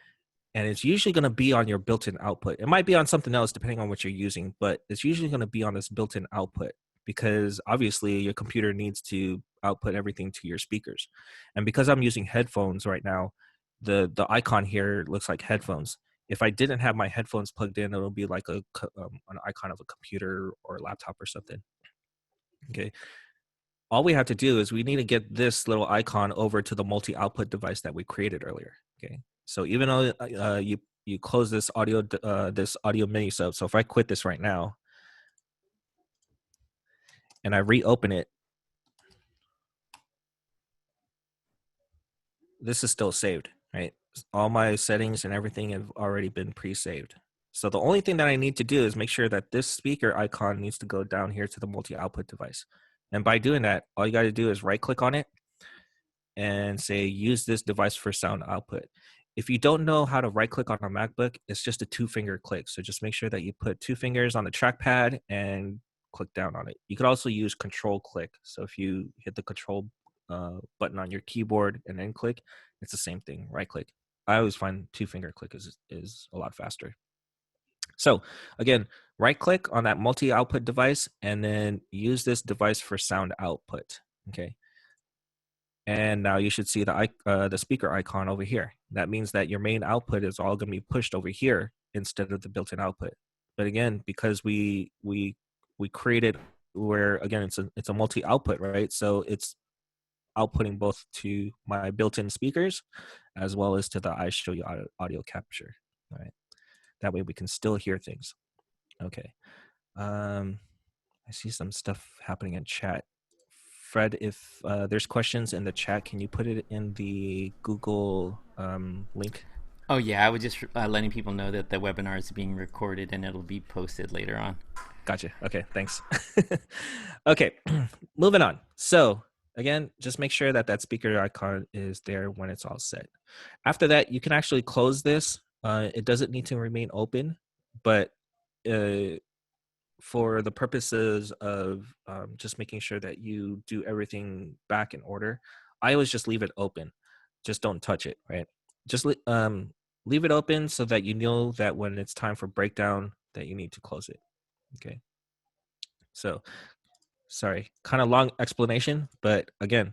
And it's usually going to be on your built-in output. It might be on something else depending on what you're using, but it's usually going to be on this built-in output because obviously your computer needs to output everything to your speakers. And because I'm using headphones right now, the icon here looks like headphones. If I didn't have my headphones plugged in, it'll be like an icon of a computer or a laptop or something. Okay. All we have to do is we need to get this little icon over to the multi-output device that we created earlier. Okay. So even though you close this audio mini sub, so if I quit this right now and I reopen it, this is still saved, right? All my settings and everything have already been pre-saved. So the only thing that I need to do is make sure that this speaker icon needs to go down here to the multi-output device. And by doing that, all you got to do is right click on it and say use this device for sound output. If you don't know how to right click on a MacBook, it's just a 2-finger click. So just make sure that you put 2 fingers on the trackpad and click down on it. You could also use control click. So if you hit the control button on your keyboard and then click, it's the same thing, right click. I always find 2-finger click is a lot faster. So again, right click on that multi-output device and then use this device for sound output, okay? And now you should see the speaker icon over here. That means that your main output is all going to be pushed over here instead of the built-in output. But again, because we created where again it's a multi-output, right? So it's outputting both to my built-in speakers as well as to the iShowU audio capture. All right. That way we can still hear things. Okay. I see some stuff happening in chat. Fred, if there's questions in the chat, can you put it in the Google link? Oh yeah, I was just letting people know that the webinar is being recorded and it'll be posted later on. Gotcha. Okay, thanks. Okay, moving on. So again, just make sure that that speaker icon is there when it's all set. After that, you can actually close this. It doesn't need to remain open, but for the purposes of just making sure that you do everything back in order, I always just leave it open. Just don't touch it, right? Just leave it open so that you know that when it's time for breakdown that you need to close it, okay? So, sorry, kind of long explanation, but again,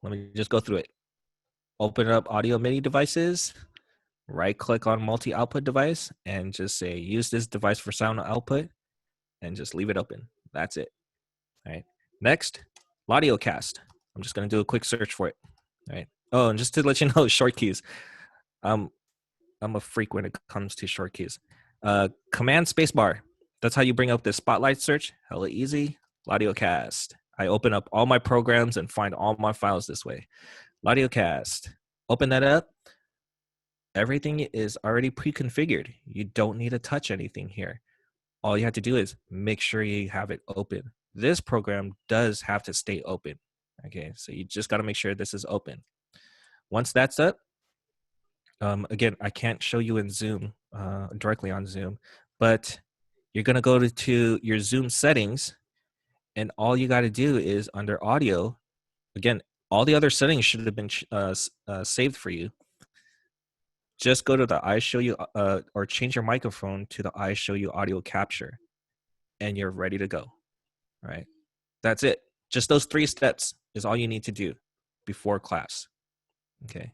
let me just go through it. Open up audio MIDI devices, right click on multi-output device and just say use this device for sound output and just leave it open. That's it. All right. Next, AudioCast. I'm just going to do a quick search for it. All right. Oh, and just to let you know, short keys. I'm a freak when it comes to short keys. Command spacebar. That's how you bring up the spotlight search. Hella easy. AudioCast. I open up all my programs and find all my files this way. AudioCast. Open that up. Everything is already pre-configured. You don't need to touch anything here. All you have to do is make sure you have it open. This program does have to stay open. Okay, so you just got to make sure this is open. Once that's up, again, I can't show you in Zoom, directly on Zoom, but you're going to go to your Zoom settings, and all you got to do is under audio, again, all the other settings should have been saved for you. Just go to the iShowU or change your microphone to the iShowU audio capture, and you're ready to go. All right. That's it. Just those 3 steps is all you need to do before class. Okay.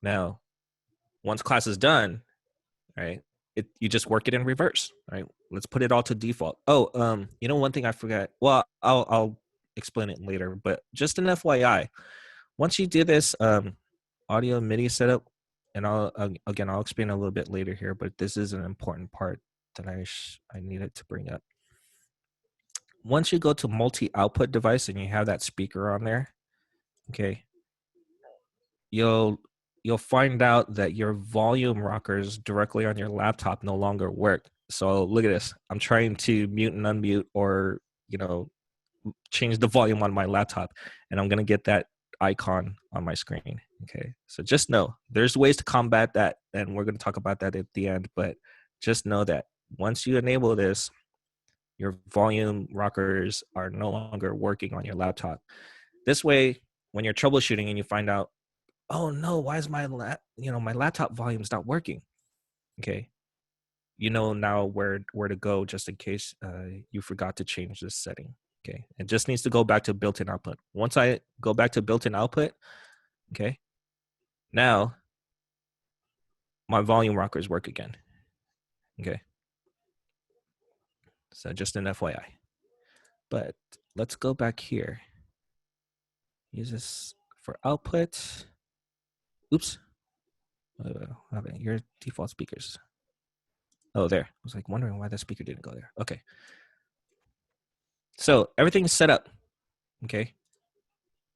Now, once class is done, right, you just work it in reverse. Right. Let's put it all to default. Oh, you know, one thing I forgot. Well, I'll explain it later, but just an FYI, once you do this audio MIDI setup, and I'll explain a little bit later here, but this is an important part that I needed to bring up. Once you go to multi-output device and you have that speaker on there, okay, you'll find out that your volume rockers directly on your laptop no longer work. So look at this. I'm trying to mute and unmute, or change the volume on my laptop, and I'm gonna get that icon on my screen. Okay, so just know there's ways to combat that, and we're going to talk about that at the end, but just know that once you enable this, your volume rockers are no longer working on your laptop. This way, when you're troubleshooting and you find out, oh no, why is my my laptop volume's not working, okay, you know now where to go just in case you forgot to change this setting. Okay, it just needs to go back to built-in output. Once I go back to built-in output, okay, now my volume rockers work again. Okay, so just an FYI. But let's go back here. Use this for output. Oops. Your default speakers. Oh, there. I was like wondering why that speaker didn't go there. Okay. So everything's set up. Okay.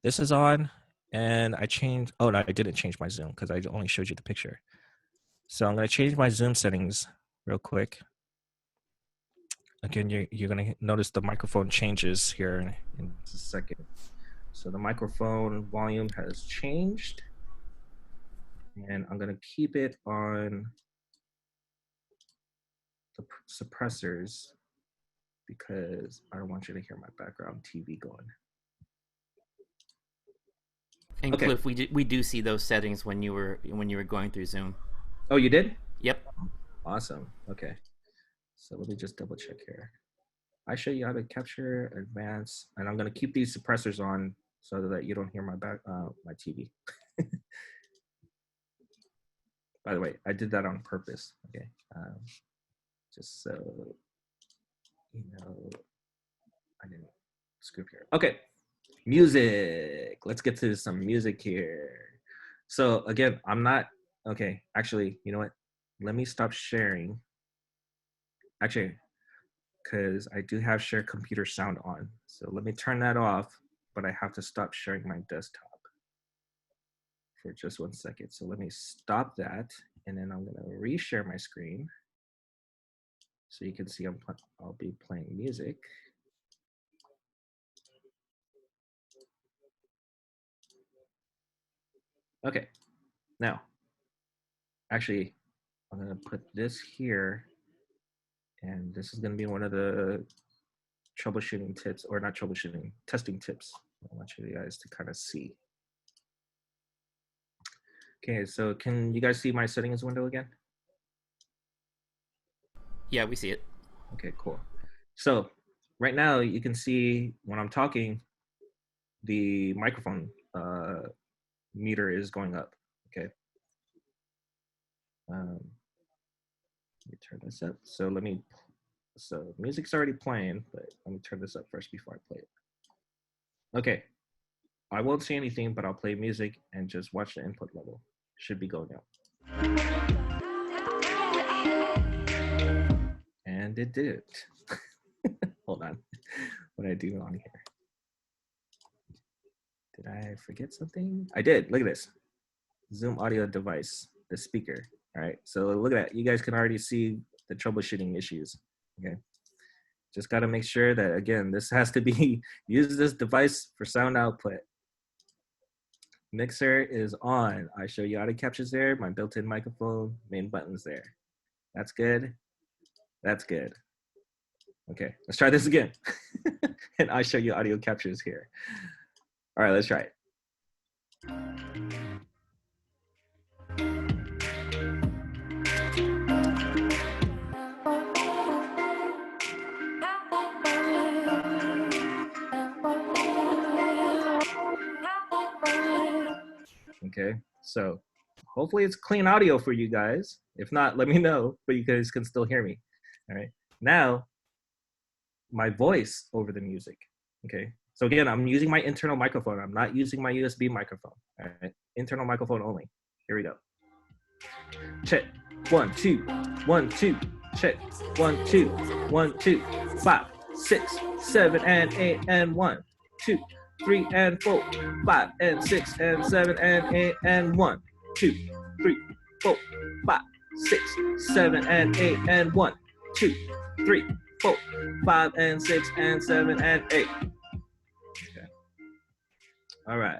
This is on. And I changed, oh, no, I didn't change my Zoom because I only showed you the picture. So I'm going to change my Zoom settings real quick. Again, you're going to notice the microphone changes here in a second. So the microphone volume has changed. And I'm going to keep it on the suppressors because I don't want you to hear my background TV going. And Okay. Cliff, we do see those settings when you were going through Zoom. Oh, you did? Yep. Awesome. Okay. So let me just double check here. I show you how to capture advance, and I'm going to keep these suppressors on so that you don't hear my my TV. By the way, I did that on purpose. Okay. Just so you know, I didn't scoop here. Okay. Music. Let's get to some music here. So again, I'm not okay. Actually, you know what? Let me stop sharing. Actually, because I do have share computer sound on. So let me turn that off, but I have to stop sharing my desktop for just 1 second. So let me stop that, and then I'm gonna reshare my screen so you can see I'll be playing music. Okay, now, actually, I'm gonna put this here, and this is gonna be one of the troubleshooting tips, or not troubleshooting, testing tips I want you guys to kind of see. Okay, so can you guys see my settings window again? Yeah, we see it. Okay, cool. So right now you can see when I'm talking, the microphone meter is going up. Okay. Let me turn this up. So music's already playing, but let me turn this up first before I play it. Okay. I won't say anything, but I'll play music and just watch the input level. Should be going up. And it did. Hold on. What did I do on here? Did I forget something? I did. Look at this. Zoom audio device, the speaker. All right. So look at that. You guys can already see the troubleshooting issues. Okay. Just got to make sure that, again, this has to be, use this device for sound output. Mixer is on. iShowU audio captures there. My built-in microphone, main buttons there. That's good. That's good. Okay, let's try this again. And iShowU audio captures here. All right, let's try it. Okay, so hopefully it's clean audio for you guys. If not, let me know, but you guys can still hear me. All right, now my voice over the music. Okay, so again, I'm using my internal microphone. I'm not using my USB microphone. All right, internal microphone only. Here we go. Check. 1, 2, 1, 2. Check. 1, 2, 1, 2, 5, 6, 7, and 8, and 1, 2, 3, and 4, 5, and 6, and 7, and 8, and 1, 2, 3, 4, 5, 6, 7, and 8, and 1, 2, 3, 4, 5, and 6, and 7, and 8. Okay. All right.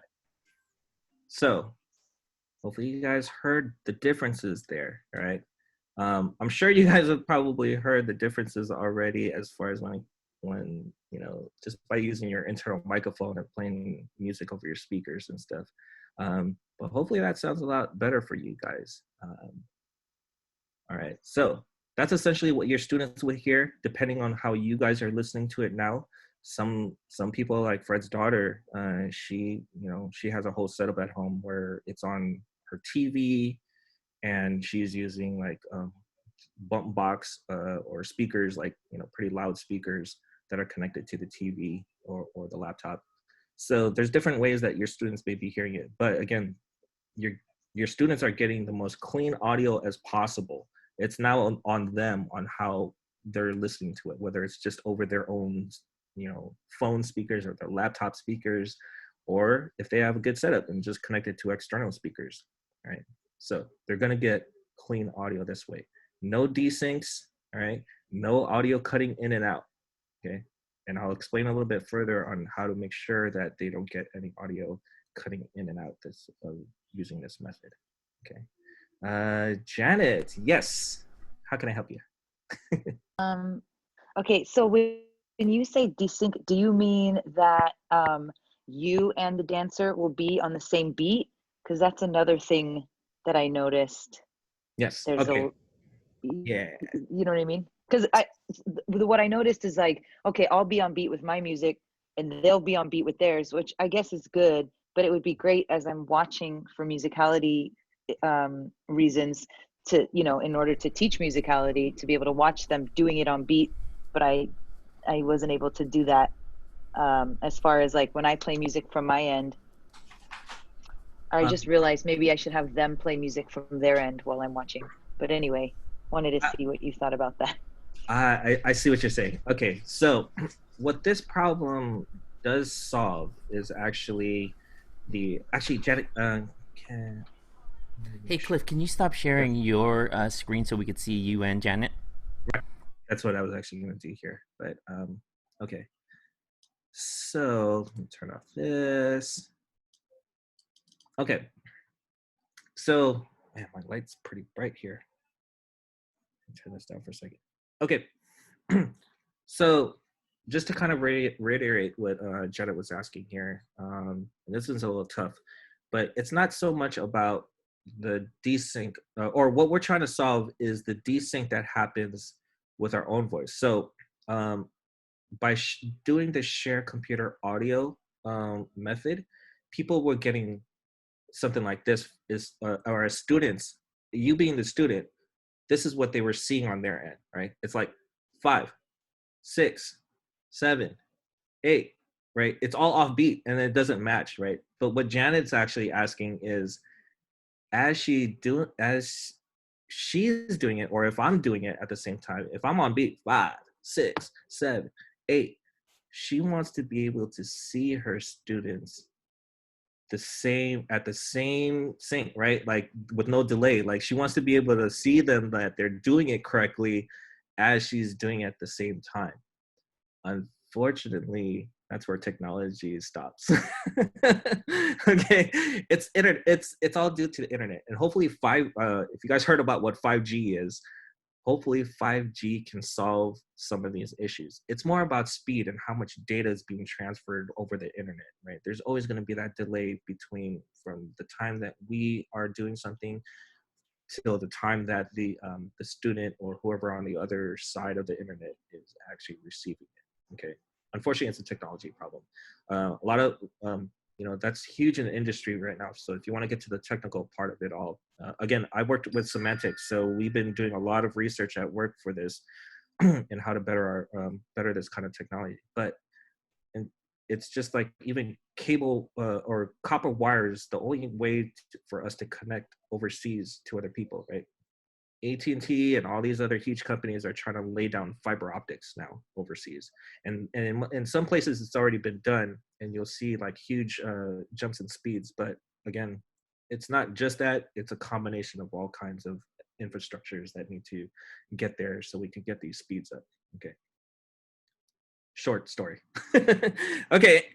So hopefully you guys heard the differences there, all right? I'm sure you guys have probably heard the differences already as far as when you know, just by using your internal microphone and playing music over your speakers and stuff. But hopefully that sounds a lot better for you guys. All right, so that's essentially what your students would hear, depending on how you guys are listening to it now. Some people, like Fred's daughter, she has a whole setup at home where it's on her TV, and she's using like bump box or speakers, like, you know, pretty loud speakers that are connected to the TV or the laptop. So there's different ways that your students may be hearing it, but again, your students are getting the most clean audio as possible. It's now on them on how they're listening to it, whether it's just over their own, you know, phone speakers or their laptop speakers, or if they have a good setup and just connect it to external speakers, right? So they're gonna get clean audio this way. No desyncs, all right? No audio cutting in and out, okay? And I'll explain a little bit further on how to make sure that they don't get any audio cutting in and out using this method, okay? Janet, yes, how can I help you? Okay, so when you say desync, do you mean that you and the dancer will be on the same beat? Because that's another thing that I noticed. Yes, There's okay, you yeah. know what I mean? Because what I noticed is like, okay, I'll be on beat with my music and they'll be on beat with theirs, which I guess is good, but it would be great as I'm watching for musicality reasons to, in order to teach musicality, to be able to watch them doing it on beat. But I wasn't able to do that as far as like when I play music from my end. I just realized maybe I should have them play music from their end while I'm watching. But anyway, wanted to see what you thought about that. I see what you're saying. Okay, so what this problem does solve is actually Janet, Hey, Cliff, can you stop sharing your screen so we could see you and Janet? Right. That's what I was actually going to do here. But okay. So let me turn off this. Okay. So, man, my light's pretty bright here. Turn this down for a second. Okay. So just to kind of reiterate what Janet was asking here, and this is a little tough, but it's not so much about the desync, or what we're trying to solve is the desync that happens with our own voice. So by doing the share computer audio method, people were getting something like this, or as students, you being the student, this is what they were seeing on their end, right? It's like 5, 6, 7, 8, right? It's all off beat and it doesn't match, right? But what Janet's actually asking is, as she's doing it, or if I'm doing it at the same time, if I'm on beat 5, 6, 7, 8, she wants to be able to see her students at the same sync, right? Like with no delay. Like she wants to be able to see them that they're doing it correctly as she's doing it at the same time. Unfortunately, that's where technology stops. Okay, it's all due to the internet, and hopefully if you guys heard about what 5G is, hopefully 5G can solve some of these issues. It's more about speed and how much data is being transferred over the internet, right? There's always going to be that delay from the time that we are doing something till the time that the student or whoever on the other side of the internet is actually receiving it. Okay, unfortunately, it's a technology problem. A lot of that's huge in the industry right now. So if you want to get to the technical part of it all, again, I worked with semantics, so we've been doing a lot of research at work for this and how to better this kind of technology. But it's just like even cable or copper wires, the only way for us to connect overseas to other people, right? AT&T and all these other huge companies are trying to lay down fiber optics now overseas. And in some places it's already been done, and you'll see like huge jumps in speeds. But again, it's not just that, it's a combination of all kinds of infrastructures that need to get there so we can get these speeds up. Okay. Short story. Okay.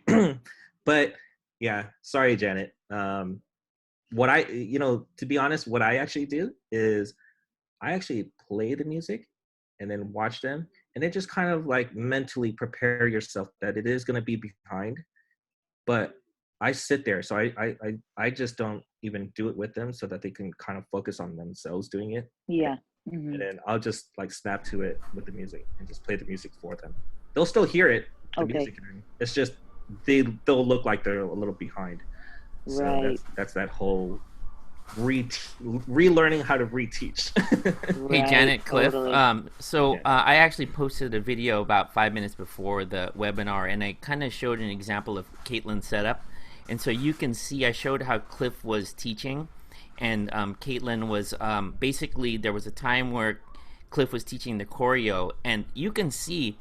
But yeah, sorry, Janet. What to be honest, what I actually do is I actually play the music and then watch them, and then just kind of like mentally prepare yourself that it is going to be behind. But I sit there, so I just don't even do it with them so that they can kind of focus on themselves doing it. Yeah. And then I'll just like snap to it with the music and just play the music for them. They'll still hear it, the music. It's just they'll look like they're a little behind. So Right. that's that whole relearning how to reteach. Hey, Janet, Cliff. Totally. I actually posted a video about 5 minutes before the webinar, and I kind of showed an example of Caitlin's setup. And so you can see I showed how Cliff was teaching, and Caitlin was basically, there was a time where Cliff was teaching the choreo, and you can see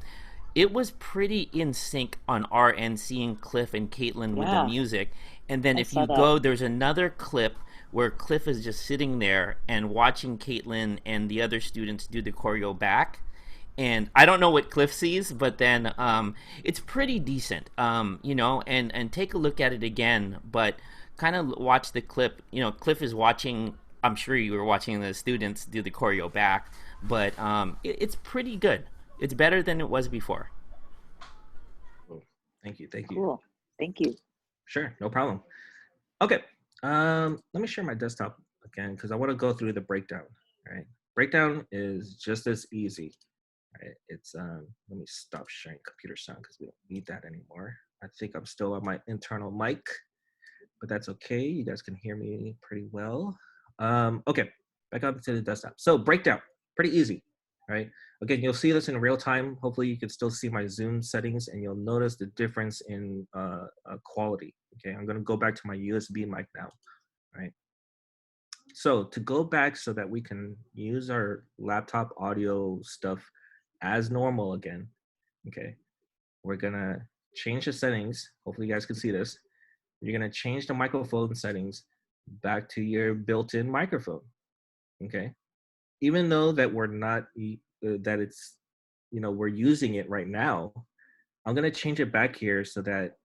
it was pretty in sync on our end, seeing Cliff and Caitlin with the Yeah, music. And then I if saw you that. go, there's another clip where Cliff is just sitting there and watching Caitlin and the other students do the choreo back. And I don't know what Cliff sees, but then it's pretty decent, and take a look at it again, but kind of watch the clip. Cliff is watching. I'm sure you were watching the students do the choreo back, but it's pretty good. It's better than it was before. Oh, thank you, thank you. Cool. Thank you. Sure, no problem. Okay, let me share my desktop again because I want to go through the breakdown. Right, breakdown is just as easy. Right, it's let me stop sharing computer sound because we don't need that anymore. I think I'm still on my internal mic, but that's okay. You guys can hear me pretty well. Okay, back up to the desktop. So breakdown, pretty easy, right? Again, you'll see this in real time. Hopefully you can still see my Zoom settings and you'll notice the difference in quality. Okay, I'm gonna go back to my USB mic now, right? So to go back so that we can use our laptop audio stuff as normal again, okay, we're gonna change the settings. Hopefully you guys can see this. You're gonna change the microphone settings back to your built-in microphone, okay? Even though that we're not, that it's, we're using it right now, I'm gonna change it back here so that,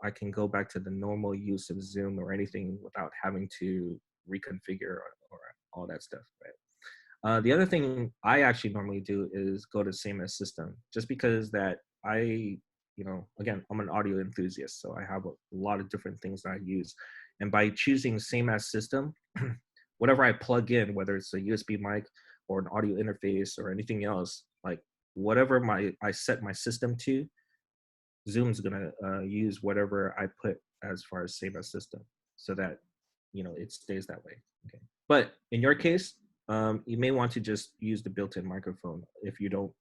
I can go back to the normal use of Zoom or anything without having to reconfigure or all that stuff, right? The other thing I actually normally do is go to same as system, just because that again, I'm an audio enthusiast, so I have a lot of different things that I use. And by choosing same as system, whatever I plug in, whether it's a USB mic or an audio interface or anything else, like whatever I set my system to, Zoom's gonna use whatever I put as far as save as system, so that it stays that way. Okay, but in your case, you may want to just use the built-in microphone if you don't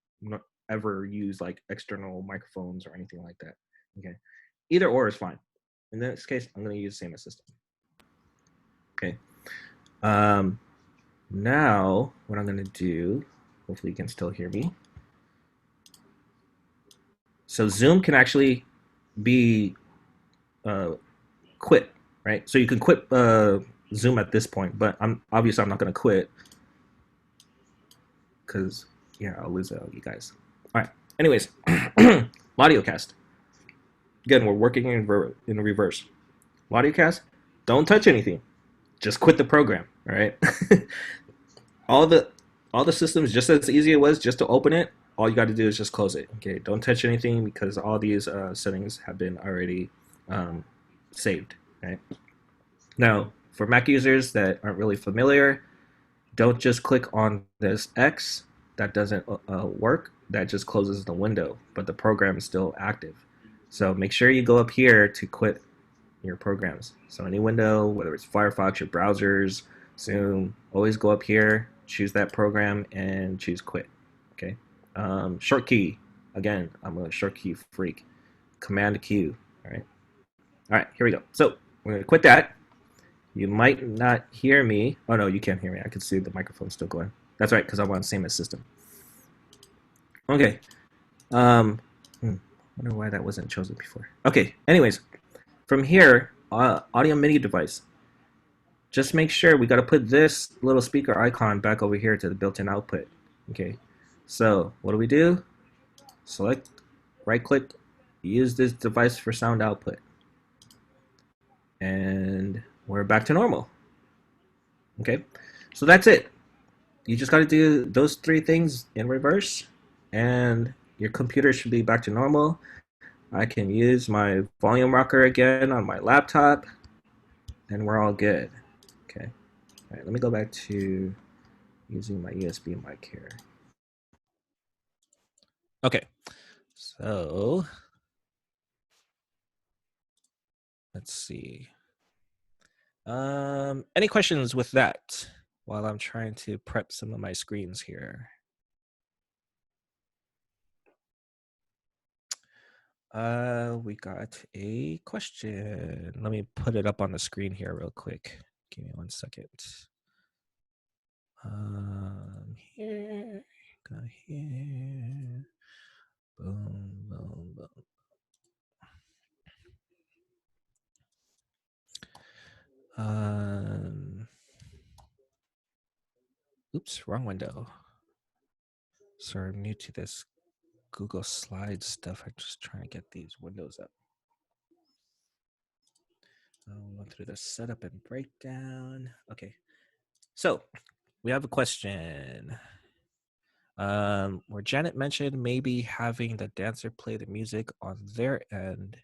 ever use like external microphones or anything like that. Okay, either or is fine. In this case, I'm gonna use same as system. Okay. Now what I'm gonna do, hopefully you can still hear me. So Zoom can actually be quit, right? So you can quit Zoom at this point, but I'm obviously I'm not going to quit because I'll lose you guys. All right. Anyways, AudioCast. Again, we're working in reverse. AudioCast, don't touch anything. Just quit the program. All right. all the systems, just as easy it was just to open it. All you got to do is just close it. Okay. Don't touch anything because all these settings have been already saved. Right. Now, for Mac users that aren't really familiar, don't just click on this X. That doesn't work. That just closes the window, but the program is still active. So make sure you go up here to quit your programs. So any window, whether it's Firefox, your browsers, Zoom, always go up here, choose that program, and choose quit. Okay. Short key. Again, I'm a short key freak. Command Q. All right. All right. Here we go. So we're gonna quit that. You might not hear me. Oh no, you can't hear me. I can see the microphone still going. That's right, because I'm on same as system. Okay. Wonder why that wasn't chosen before. Okay. Anyways, from here, audio MIDI device. Just make sure we got to put this little speaker icon back over here to the built-in output. Okay. So what do? Select, right-click, use this device for sound output, and we're back to normal. Okay. So that's it. You just got to do those three things in reverse, and your computer should be back to normal. I can use my volume rocker again on my laptop, and we're all good. Okay. All right, let me go back to using my USB mic here. Okay. So let's see. Any questions with that while I'm trying to prep some of my screens here? We got a question. Let me put it up on the screen here real quick. Give me 1 second. Here, go here. Boom, boom, boom. Oops, wrong window. Sorry, I'm new to this Google Slides stuff. I'm just trying to get these windows up. I'll go through the setup and breakdown. Okay, so we have a question. Where Janet mentioned maybe having the dancer play the music on their end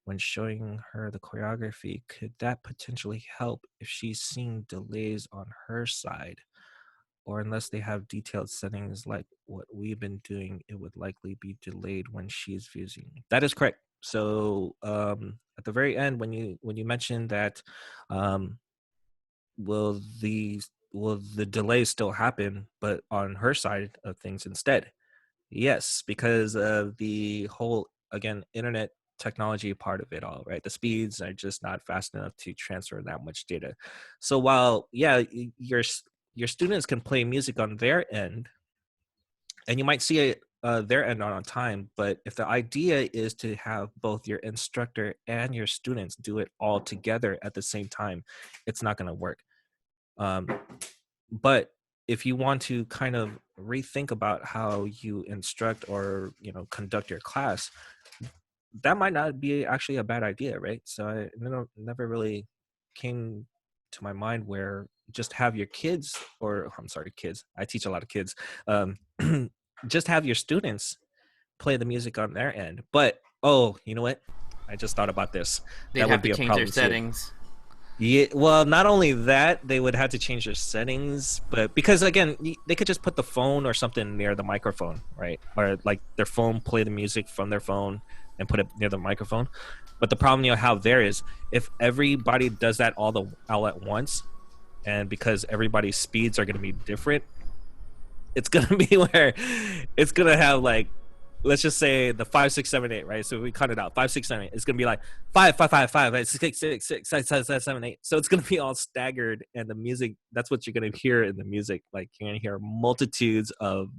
when showing her the choreography. Could that potentially help if she's seeing delays on her side? Or unless they have detailed settings like what we've been doing, it would likely be delayed when she's viewing. That is correct. So at the very end, when you mentioned that, um, will the delay still happen, but on her side of things instead? Yes, because of the whole, again, internet technology part of it all, right? The speeds are just not fast enough to transfer that much data. So while, yeah, your students can play music on their end, and you might see it their end on time, but if the idea is to have both your instructor and your students do it all together at the same time, it's not going to work. Um, but if you want to kind of rethink about how you instruct or conduct your class, that might not be actually a bad idea, right? So I never really came to my mind where just have your kids, or I'm sorry, kids, I teach a lot of kids, um, just have your students play the music on their end. But oh, you know what, I just thought about this. They'd That have would to be a change their problem too. settings. Yeah, well, not only that, they would have to change their settings, but because again, they could just put the phone or something near the microphone, right? Or like their phone, play the music from their phone and put it near the microphone. But the problem you'll have there is if everybody does that all at once, and because everybody's speeds are going to be different, it's going to be where it's going to have like, let's just say the 5 6 7 8, right? So we cut it out 5 6 7 8. It's gonna be like 5 5 5 5 6 6 6 6 7 8. So it's gonna be all staggered, and the music, that's what you're gonna hear in the music. Like you're gonna hear multitudes of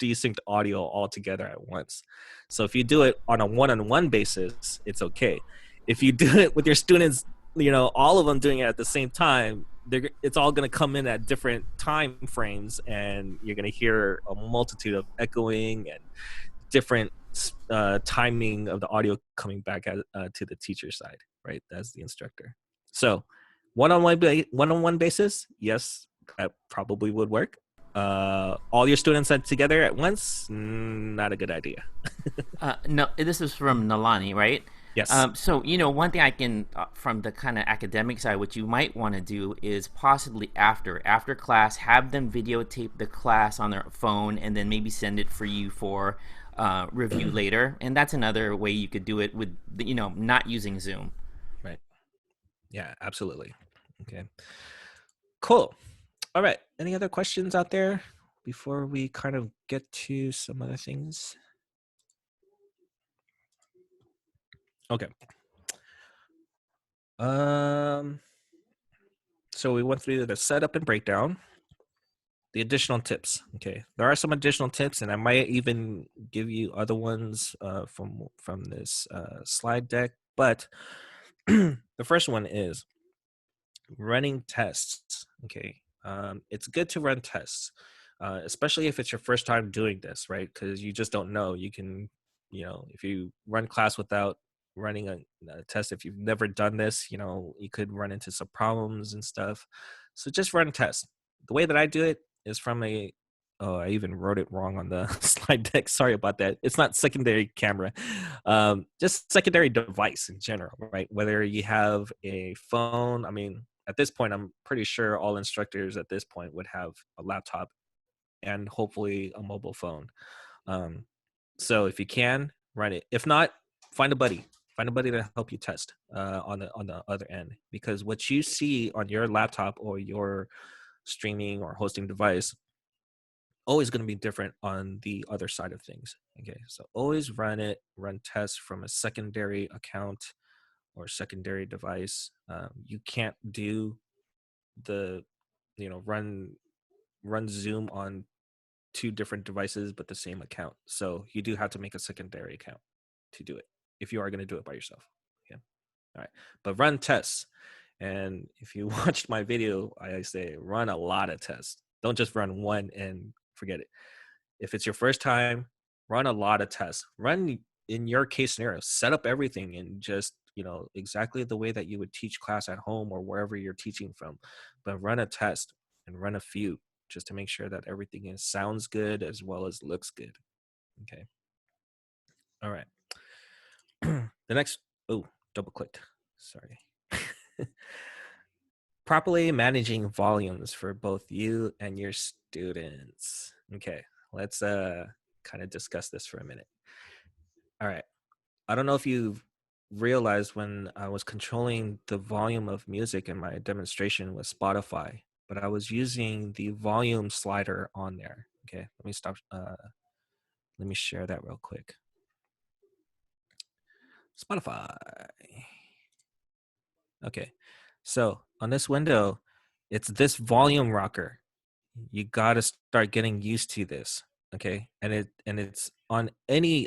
desync audio all together at once. So if you do it on a one-on-one basis, it's okay. If you do it with your students, all of them doing it at the same time, it's all going to come in at different time frames, and you're going to hear a multitude of echoing and different timing of the audio coming back to the teacher side, right? As the instructor. So one-on-one basis, yes, that probably would work. All your students together at once, not a good idea. No, this is from Nalani, right? Yes. So, one thing I can, from the kind of academic side, what you might want to do is possibly after class, have them videotape the class on their phone and then maybe send it for you for review later. And that's another way you could do it with, not using Zoom. Right. Yeah, absolutely. Okay. Cool. All right. Any other questions out there before we kind of get to some other things? Okay. So we went through the setup and breakdown. The additional tips. Okay, there are some additional tips, and I might even give you other ones from this slide deck. But the first one is running tests. Okay, it's good to run tests, especially if it's your first time doing this, right? Because you just don't know. You can, if you run class without running a test, if you've never done this, you could run into some problems and stuff. So just run tests. The way that I do it is from I even wrote it wrong on the slide deck. Sorry about that. It's not secondary camera, just secondary device in general, right? Whether you have a phone, I mean, at this point, I'm pretty sure all instructors at this point would have a laptop and hopefully a mobile phone. So if you can, run it. If not, find a buddy. Find a buddy to help you test on the other end, because what you see on your laptop or your streaming or hosting device always going to be different on the other side of things. Okay, so always run tests from a secondary account or secondary device. You can't do the run Zoom on two different devices but the same account. So you do have to make a secondary account to do it if you are going to do it by yourself. Okay. All right. But run tests. And if you watched my video, I say run a lot of tests. Don't just run one and forget it. If it's your first time, run a lot of tests. Run in your case scenario, set up everything and just, exactly the way that you would teach class at home or wherever you're teaching from. But run a test and run a few just to make sure that everything sounds good as well as looks good. Okay. All right. The next, double clicked. Sorry. Properly managing volumes for both you and your students. Okay, let's kind of discuss this for a minute. All right. I don't know if you've realized when I was controlling the volume of music in my demonstration with Spotify, but I was using the volume slider on there. Okay, let me stop. Let me share that real quick. Spotify. Okay, so on this window, it's this volume rocker. You got to start getting used to this. Okay, and it's on any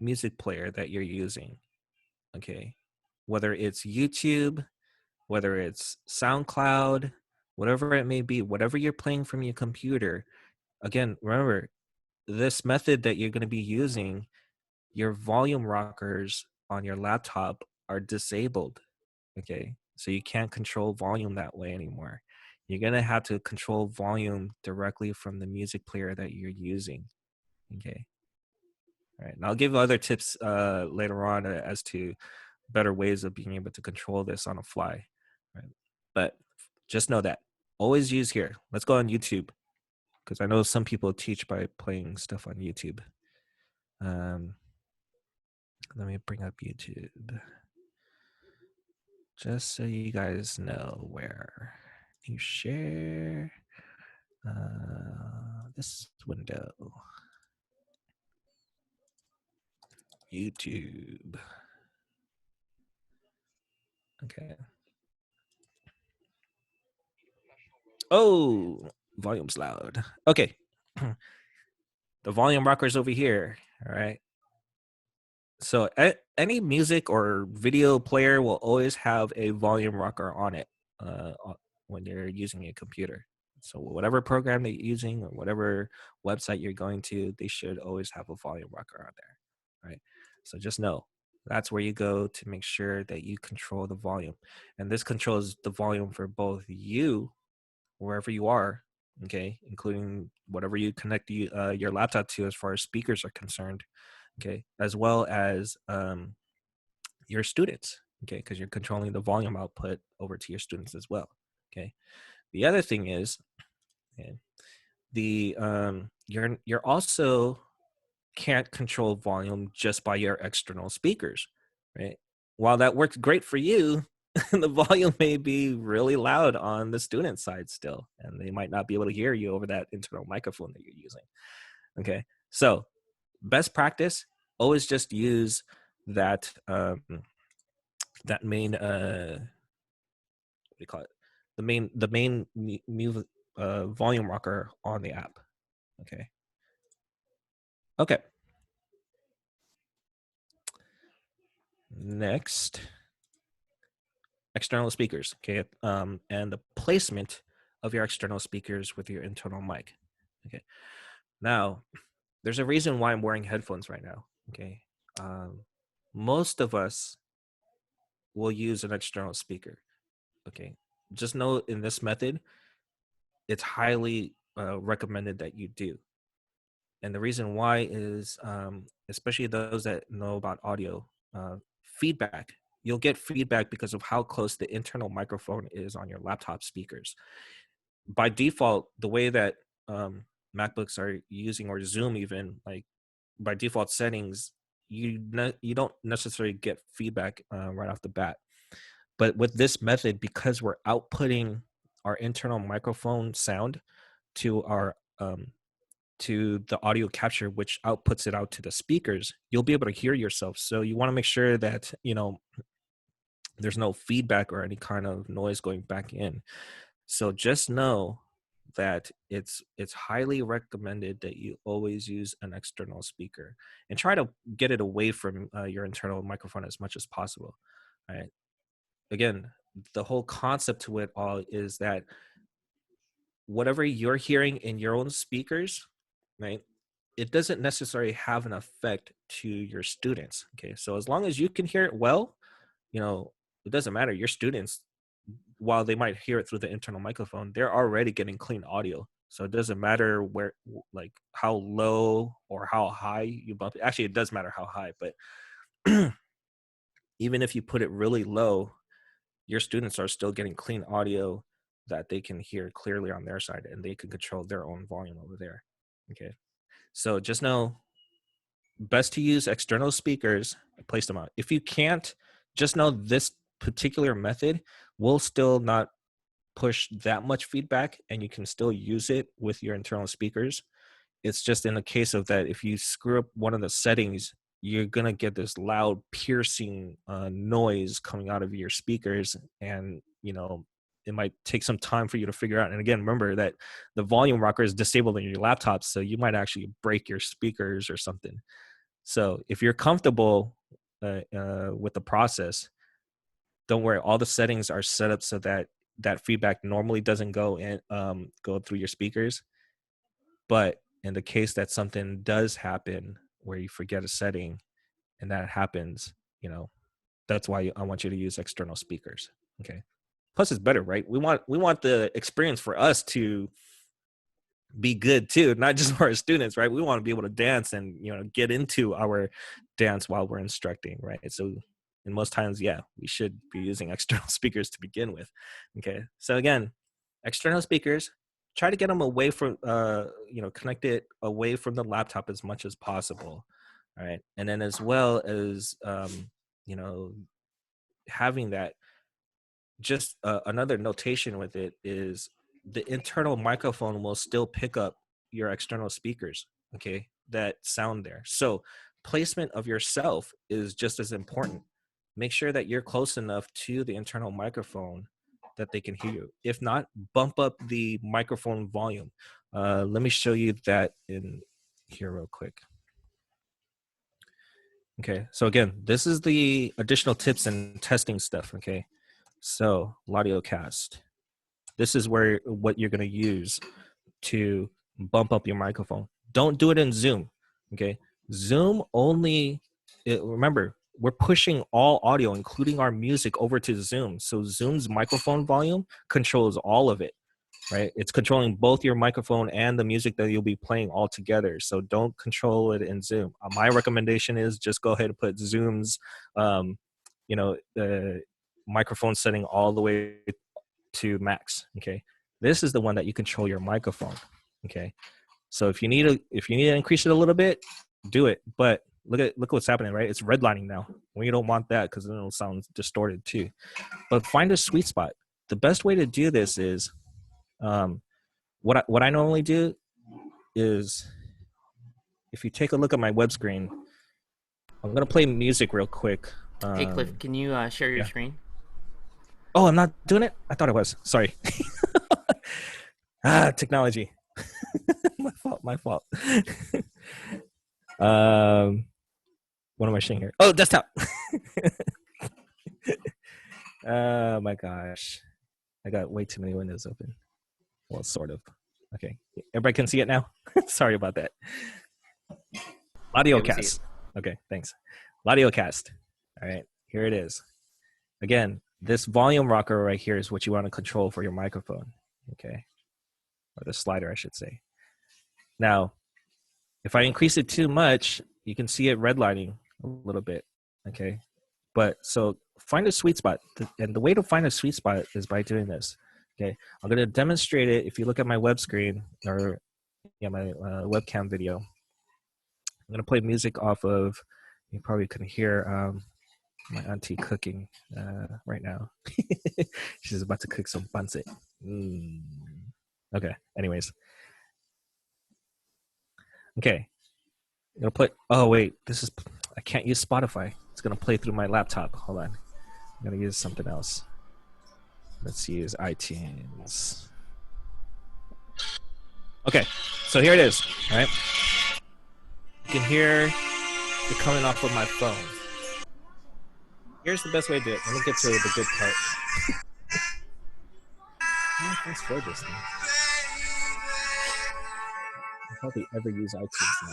music player that you're using. Okay, whether it's YouTube, whether it's SoundCloud, whatever it may be, whatever you're playing from your computer. Again, remember this method that you're going to be using, your volume rockers on your laptop are disabled. Okay, so you can't control volume that way anymore. You're going to have to control volume directly from the music player that you're using. Okay. All right. And I'll give other tips later on as to better ways of being able to control this on a fly. Right. But just know that. Always use here. Let's go on YouTube, because I know some people teach by playing stuff on YouTube. Let me bring up YouTube just so you guys know where you share this window. YouTube. Okay. Oh, volume's loud. Okay. The volume rocker's over here. All right. So any music or video player will always have a volume rocker on it when you're using a computer. So whatever program that you're using or whatever website you're going to, they should always have a volume rocker on there, right? So just know that's where you go to make sure that you control the volume. And this controls the volume for both you, wherever you are, okay, including whatever you connect your laptop to as far as speakers are concerned, okay, as well as your students, okay, because you're controlling the volume output over to your students as well, okay. The other thing is, okay, you're also can't control volume just by your external speakers, right? While that works great for you, the volume may be really loud on the student side still, and they might not be able to hear you over that internal microphone that you're using. Okay, so best practice, always just use that that main what do you call it? The main volume rocker on the app. Okay. Okay. Next, external speakers. Okay, and the placement of your external speakers with your internal mic. Okay. Now, there's a reason why I'm wearing headphones right now. Okay. Most of us will use an external speaker. Okay. Just know in this method, it's highly recommended that you do. And the reason why is, especially those that know about audio, feedback. You'll get feedback because of how close the internal microphone is on your laptop speakers. By default, the way that MacBooks are using, or Zoom even, like by default settings, you don't necessarily get feedback right off the bat. But with this method, because we're outputting our internal microphone sound to our to the audio capture, which outputs it out to the speakers, you'll be able to hear yourself. So you want to make sure that, there's no feedback or any kind of noise going back in. So just know that it's highly recommended that you always use an external speaker and try to get it away from your internal microphone as much as possible. All right. Again, the whole concept to it all is that whatever you're hearing in your own speakers, right, it doesn't necessarily have an effect to your students. Okay, so as long as you can hear it well, you know, it doesn't matter. Your students, while they might hear it through the internal microphone, they're already getting clean audio. So it doesn't matter where, like, how low or how high you bump it. Actually, it does matter how high, but even if you put it really low, your students are still getting clean audio that they can hear clearly on their side, and they can control their own volume over there. Okay, so just know, best to use external speakers, place them out. If you can't, just know this particular method will still not push that much feedback, and you can still use it with your internal speakers. It's just in the case of that, if you screw up one of the settings, you're gonna get this loud piercing noise coming out of your speakers, and you know, it might take some time for you to figure out. And again, remember that the volume rocker is disabled in your laptop, so you might actually break your speakers or something. So if you're comfortable with the process, don't worry, all the settings are set up so that that feedback normally doesn't go in, go through your speakers. But in the case that something does happen where you forget a setting and that happens, you know, that's why I want you to use external speakers. Okay. Plus it's better, right? We want the experience for us to be good too, not just for our students, right? We want to be able to dance and, you know, get into our dance while we're instructing, right? So in most times, yeah, we should be using external speakers to begin with. Okay. So again, external speakers, try to get them away from, you know, connect it away from the laptop as much as possible. All right. And then as well as, you know, having that, just another notation with it is the internal microphone will still pick up your external speakers, okay, that sound there. So placement of yourself is just as important. Make sure that you're close enough to the internal microphone that they can hear you. If not, bump up the microphone volume. Let me show you that in here real quick. Okay, so again, this is the additional tips and testing stuff, okay? So, AudioCast. This is where what you're going to use to bump up your microphone. Don't do it in Zoom, okay? Zoom only, remember, we're pushing all audio, including our music, over to Zoom. So Zoom's microphone volume controls all of it, right? It's controlling both your microphone and the music that you'll be playing all together. So don't control it in Zoom. My recommendation is just go ahead and put Zoom's, you know, the microphone setting all the way to max. Okay, this is the one that you control your microphone. Okay, so if you need to increase it a little bit, do it. But look what's happening, right? It's redlining now. We don't want that because then it'll sound distorted too. But find a sweet spot. The best way to do this is, what I normally do is, if you take a look at my web screen, I'm gonna play music real quick. Hey Cliff, can you share your screen? Oh, I'm not doing it? I thought I was. Sorry. Technology. My fault. What am I sharing here? Oh, desktop. Oh my gosh. I got way too many windows open. Well, sort of. Okay. Everybody can see it now? Sorry about that. AudioCast. Okay, thanks. AudioCast. All right, here it is. Again, this volume rocker right here is what you want to control for your microphone, okay? Or the slider, I should say. Now, if I increase it too much, you can see it redlining a little bit, okay? But so find a sweet spot. And the way to find a sweet spot is by doing this, okay? I'm going to demonstrate it. If you look at my web screen or my webcam video, I'm going to play music off of, you probably couldn't hear my auntie cooking right now. She's about to cook some pancit. Okay, anyways. Okay. I'm gonna put, oh wait, I can't use Spotify. It's gonna play through my laptop. Hold on. I'm gonna use something else. Let's use iTunes. Okay, so here it is. All right, you can hear it coming off of my phone. Here's the best way to do it. Let me get to the good part. Oh, thanks for this thing. I'll probably ever use iTunes now.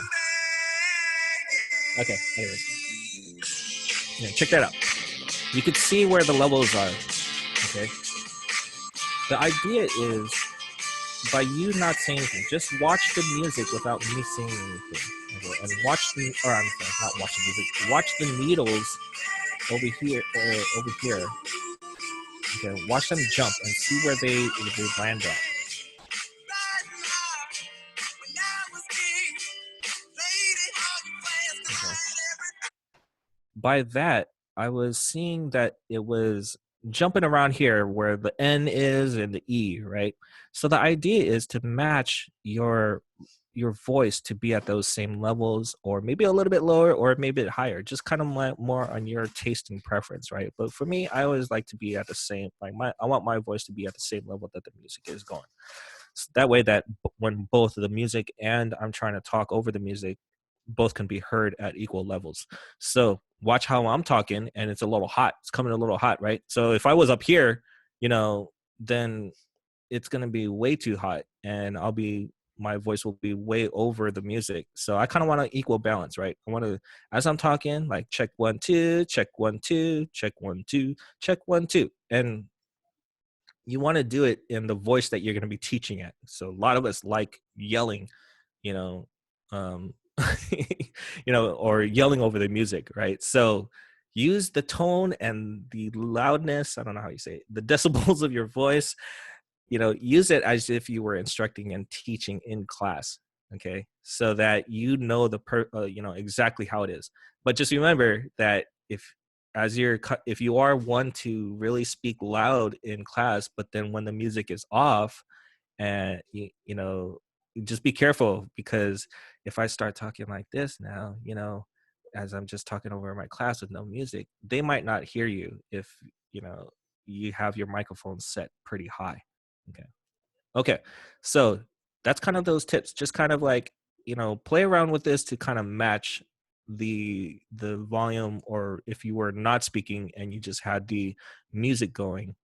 Okay, anyways. Yeah, check that out. You can see where the levels are. Okay. The idea is by you not saying anything, just watch the music without me saying anything. Okay, and watch the, or I'm sorry, not watch the music. Watch the needles over here, over here. Okay, watch them jump and see where they land at. Okay. By that, I was seeing that it was jumping around here where the N is and the E, right? So the idea is to match your voice to be at those same levels, or maybe a little bit lower, or maybe a bit higher, just kind of more on your taste and preference, right? But for me, I always like to be at the same, like I want my voice to be at the same level that the music is going. So that way that when both the music and I'm trying to talk over the music, both can be heard at equal levels. So watch how I'm talking, and it's a little hot. It's coming a little hot, right? So if I was up here, then it's going to be way too hot, and my voice will be way over the music. So I kind of want an equal balance, right? I want to, as I'm talking, like check 1 2, check 1 2, check 1 2, check 1 2, and you want to do it in the voice that you're going to be teaching at. So a lot of us like yelling, you know, um, or yelling over the music, right? So use the tone and the loudness. I don't know how you say it, the decibels of your voice. Use it as if you were instructing and teaching in class. Okay, so that exactly how it is. But just remember that if you are one to really speak loud in class, but then when the music is off, and just be careful, because if I start talking like this now, as I'm just talking over my class with no music, they might not hear you if you have your microphone set pretty high. Okay, so that's kind of those tips. Just kind of like play around with this to kind of match the volume, or if you were not speaking and you just had the music going,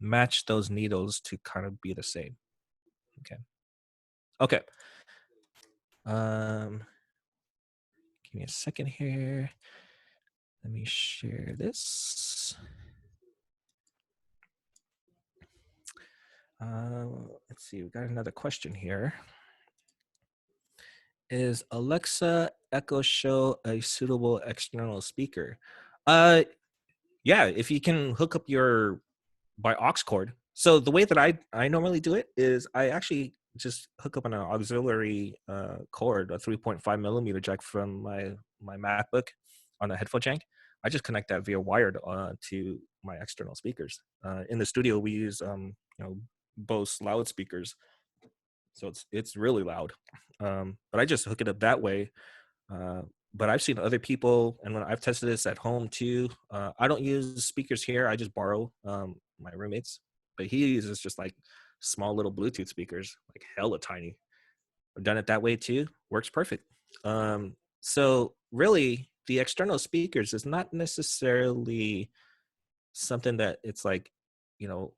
match those needles to kind of be the same. Okay. Give me a second here. Let me share this. Let's see. We got another question here. Is Alexa Echo Show a suitable external speaker? Yeah, if you can hook up your by aux cord. So the way that I normally do it is I actually just hook up an auxiliary cord, a 3.5 millimeter jack from my MacBook on a headphone jack. I just connect that via wired to my external speakers. In the studio, we use Bose loudspeakers, so it's really loud. But I just hook it up that way. But I've seen other people, and when I've tested this at home too, I don't use speakers here. I just borrow my roommates, but he uses just like small little Bluetooth speakers, like hella tiny. I've done it that way too. Works perfect. So really, the external speakers is not necessarily something that it's like,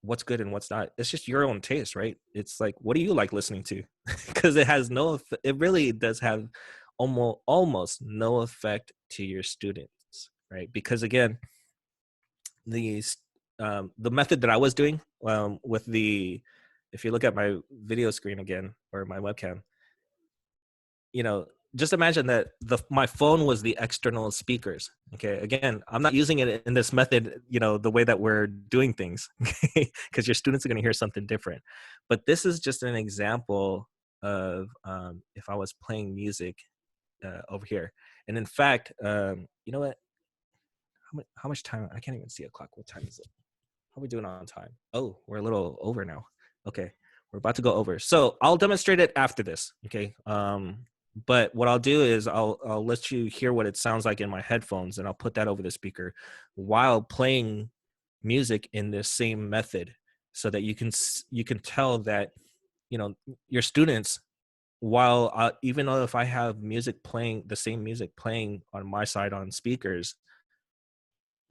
what's good and what's not. It's just your own taste, right? It's like, what do you like listening to? Because it really does have almost no effect to your students, right? Because again, the method that I was doing if you look at my video screen again, or my webcam, just imagine that my phone was the external speakers. Okay, again, I'm not using it in this method, the way that we're doing things, because your students are going to hear something different. But this is just an example of if I was playing music over here. And in fact, you know what? How much time? I can't even see a clock. What time is it? How are we doing on time? Oh, we're a little over now. Okay, we're about to go over. So I'll demonstrate it after this. Okay. But what I'll do is I'll let you hear what it sounds like in my headphones, and I'll put that over the speaker while playing music in this same method, so that you can tell that your students, while even though if I have music playing, the same music playing on my side on speakers,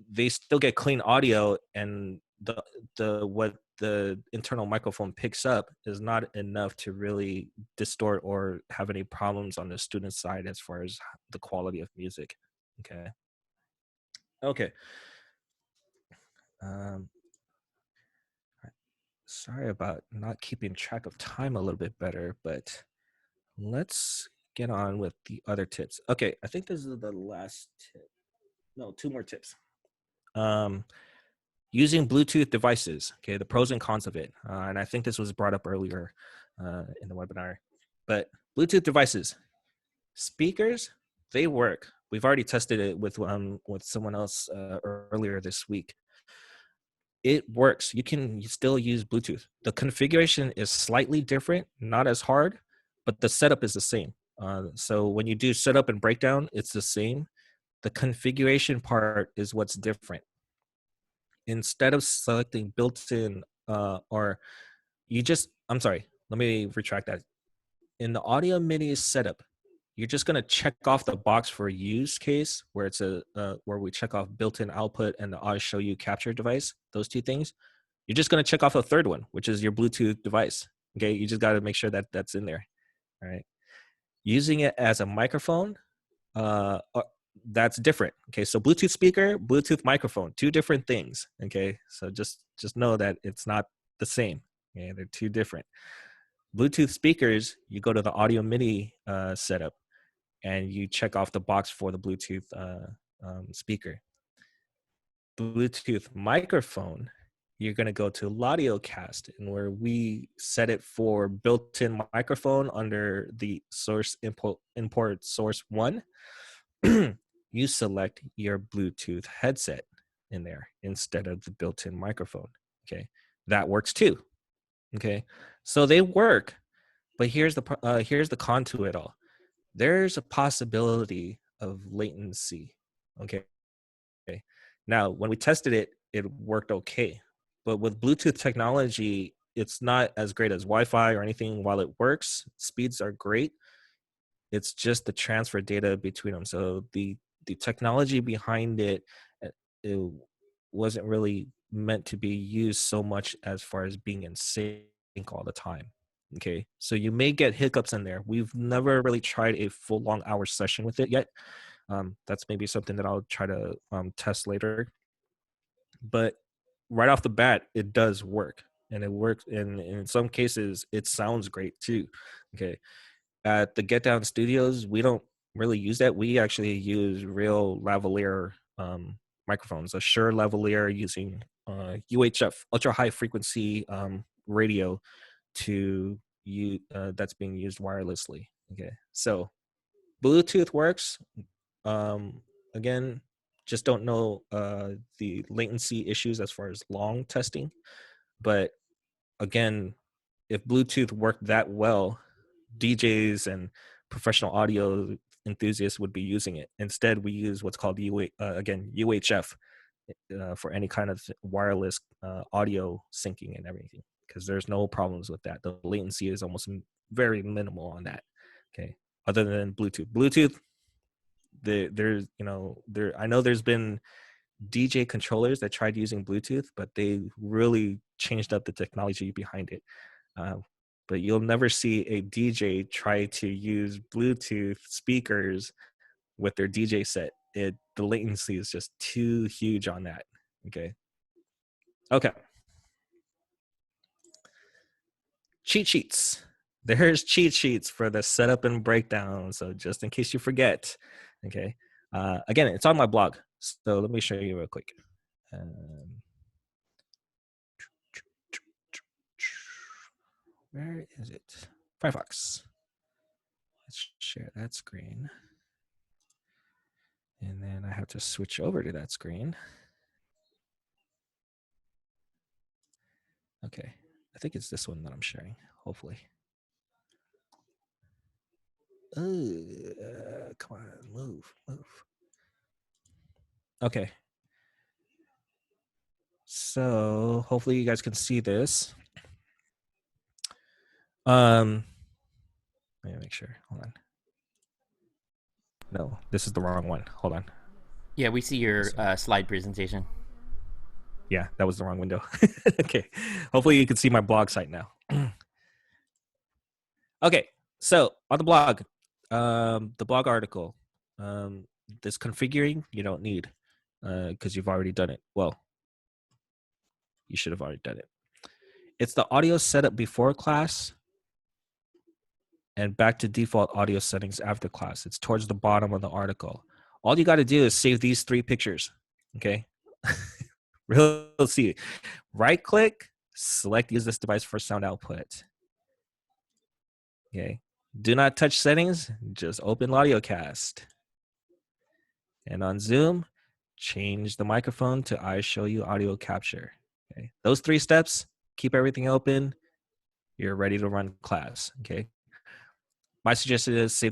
they still get clean audio, and the what the internal microphone picks up is not enough to really distort or have any problems on the student side as far as the quality of music. Okay. um Sorry about not keeping track of time a little bit better, but let's get on with the other tips. Okay, I think this is the last tip. No, two more tips. um Using Bluetooth devices, okay, the pros and cons of it. And I think this was brought up earlier in the webinar. But Bluetooth devices, speakers, they work. We've already tested it with someone else earlier this week. It works. You can still use Bluetooth. The configuration is slightly different, not as hard, but the setup is the same. So when you do setup and breakdown, it's the same. The configuration part is what's different. Instead of selecting built-in or you just, I'm sorry, let me retract that. In the audio mini setup, you're just going to check off the box for use case where it's where we check off built-in output and the iShowU capture device, those two things. You're just going to check off a third one, which is your Bluetooth device. Okay, you just got to make sure that that's in there. All right. Using it as a microphone, that's different. Okay, so Bluetooth speaker, Bluetooth microphone, two different things. Okay, so just know that it's not the same. Okay, they're two different. Bluetooth speakers, you go to the audio mini setup and you check off the box for the Bluetooth speaker. Bluetooth microphone, you're going to go to AudioCast, and where we set it for built-in microphone under the source import source 1, you select your Bluetooth headset in there instead of the built-in microphone. Okay, that works too. Okay, so they work, but here's the con to it all. There's a possibility of latency. Okay. Now, when we tested it, it worked okay. But with Bluetooth technology, it's not as great as Wi-Fi or anything. While it works, speeds are great. It's just the transfer data between them. So the technology behind it, it wasn't really meant to be used so much as far as being in sync all the time. Okay, so you may get hiccups in there. We've never really tried a full long hour session with it yet. That's maybe something that I'll try to test later. But right off the bat, it does work, and it works. And in some cases, it sounds great too. Okay, at the Get Down Studios, we don't really use that. We actually use real lavalier microphones, a Shure lavalier using UHF, ultra high frequency radio to you that's being used wirelessly. Okay, so Bluetooth works. Again, just don't know the latency issues as far as long testing. But again, if Bluetooth worked that well, DJs and professional audio enthusiasts would be using it. Instead, we use what's called UHF for any kind of wireless audio syncing and everything, because there's no problems with that. The latency is almost very minimal on that. Okay, other than Bluetooth, there's I know there's been DJ controllers that tried using Bluetooth, but they really changed up the technology behind it. But you'll never see a DJ try to use Bluetooth speakers with their DJ set. The latency is just too huge on that. Okay. Cheat sheets. There's cheat sheets for the setup and breakdown. So just in case you forget. Okay. Again, it's on my blog. So let me show you real quick. Where is it? Firefox. Let's share that screen. And then I have to switch over to that screen. Okay. I think it's this one that I'm sharing, hopefully. Come on, move. Okay. So hopefully you guys can see this. Let me make sure. Hold on. No, this is the wrong one. Hold on. Yeah, we see your slide presentation. Yeah, that was the wrong window. Okay. Hopefully you can see my blog site now. Okay. So on the blog article, this configuring you don't need because you've already done it. Well, you should have already done it. It's the audio setup before class and back to default audio settings after class. It's towards the bottom of the article. All you got to do is save these 3 pictures. Okay. Real see. Right click, select use this device for sound output. Okay. Do not touch settings, just open AudioCast. And on Zoom, change the microphone to iShowU audio capture. Okay. Those 3 steps, keep everything open. You're ready to run class. Okay. My suggestion is save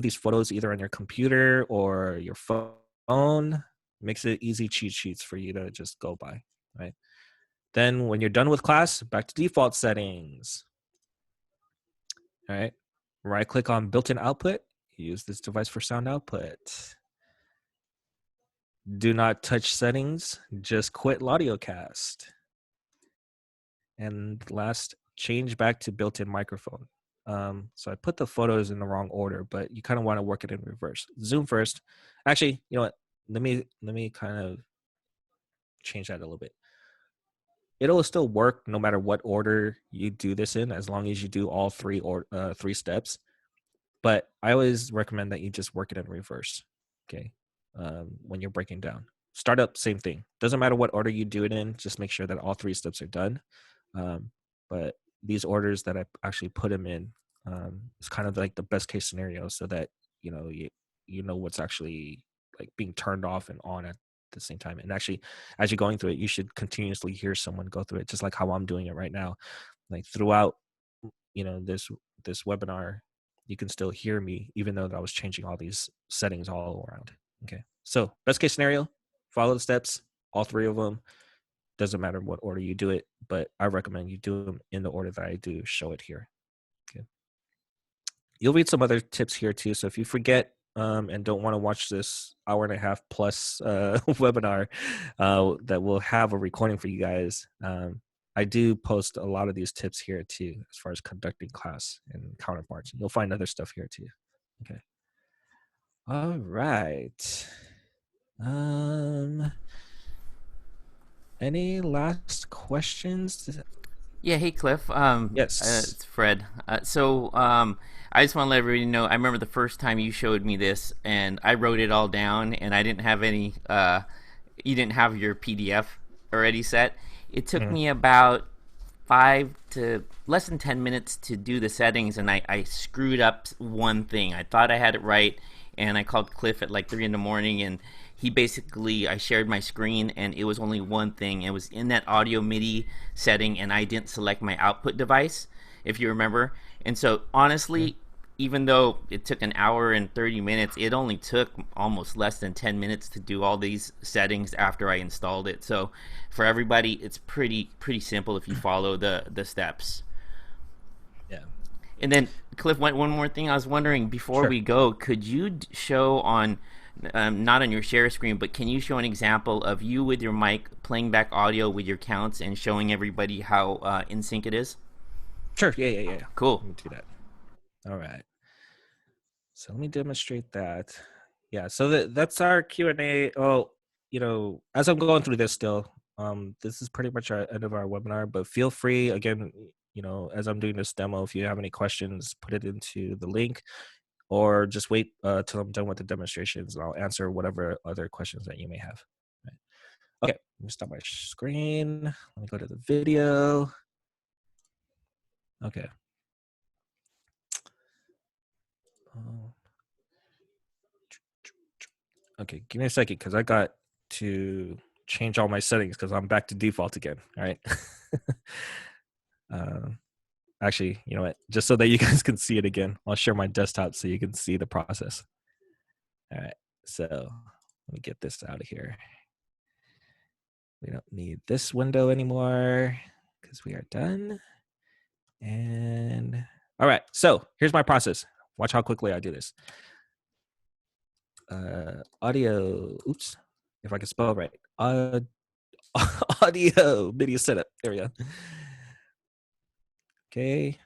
these photos either on your computer or your phone. Makes it easy cheat sheets for you to just go by. Right. Then when you're done with class, back to default settings. All right. Right click on built-in output. Use this device for sound output. Do not touch settings. Just quit AudioCast. And last, change back to built-in microphone. So I put the photos in the wrong order, but you kind of want to work it in reverse. Zoom first. Actually, you know what? Let me kind of change that a little bit. It'll still work no matter what order you do this in, as long as you do all 3 steps. But I always recommend that you just work it in reverse. Okay, when you're breaking down. Startup, same thing. Doesn't matter what order you do it in. Just make sure that all 3 steps are done. But these orders that I actually put them in is kind of like the best case scenario, so that you know what's actually like being turned off and on at the same time. And actually, as you're going through it, you should continuously hear someone go through it, just like how I'm doing it right now. Like throughout, this webinar, you can still hear me, even though I was changing all these settings all around. Okay, so best case scenario, follow the steps, all 3 of them. Doesn't matter what order you do it, but I recommend you do them in the order that I do show it here. Okay. You'll read some other tips here too. So if you forget and don't want to watch this hour and a half plus webinar that will have a recording for you guys, I do post a lot of these tips here too, as far as conducting class and counterparts. You'll find other stuff here too. Okay. All right. Any last questions? Yeah, hey Cliff. Yes. It's Fred. I just want to let everybody know. I remember the first time you showed me this, and I wrote it all down, and I didn't have any. You didn't have your PDF already set. It took me about 5 to less than 10 minutes to do the settings, and I screwed up one thing. I thought I had it right, and I called Cliff at like 3 in the morning, and I shared my screen, and it was only one thing. It was in that audio MIDI setting, and I didn't select my output device, if you remember. And so honestly, even though it took an hour and 30 minutes, it only took almost less than 10 minutes to do all these settings after I installed it. So for everybody, it's pretty simple if you follow the steps. Yeah. And then Cliff, one more thing I was wondering before we go, could you show on not on your share screen, but can you show an example of you with your mic playing back audio with your counts and showing everybody how in sync it is? Sure. Yeah. Cool. Let me do that. All right. So let me demonstrate that. Yeah. So that's our Q&A. Oh, as I'm going through this still, this is pretty much our end of our webinar, but feel free again, as I'm doing this demo, if you have any questions, put it into the link, or just wait till I'm done with the demonstrations, and I'll answer whatever other questions that you may have. Right. Okay, let me stop my screen. Let me go to the video. Okay. Okay, give me a second because I got to change all my settings because I'm back to default again. All right. Actually, you know what? Just so that you guys can see it again, I'll share my desktop so you can see the process. All right. So let me get this out of here. We don't need this window anymore because we are done. And all right, so here's my process. Watch how quickly I do this. Audio, oops, if I can spell right. Audio video setup. There we go. Okay,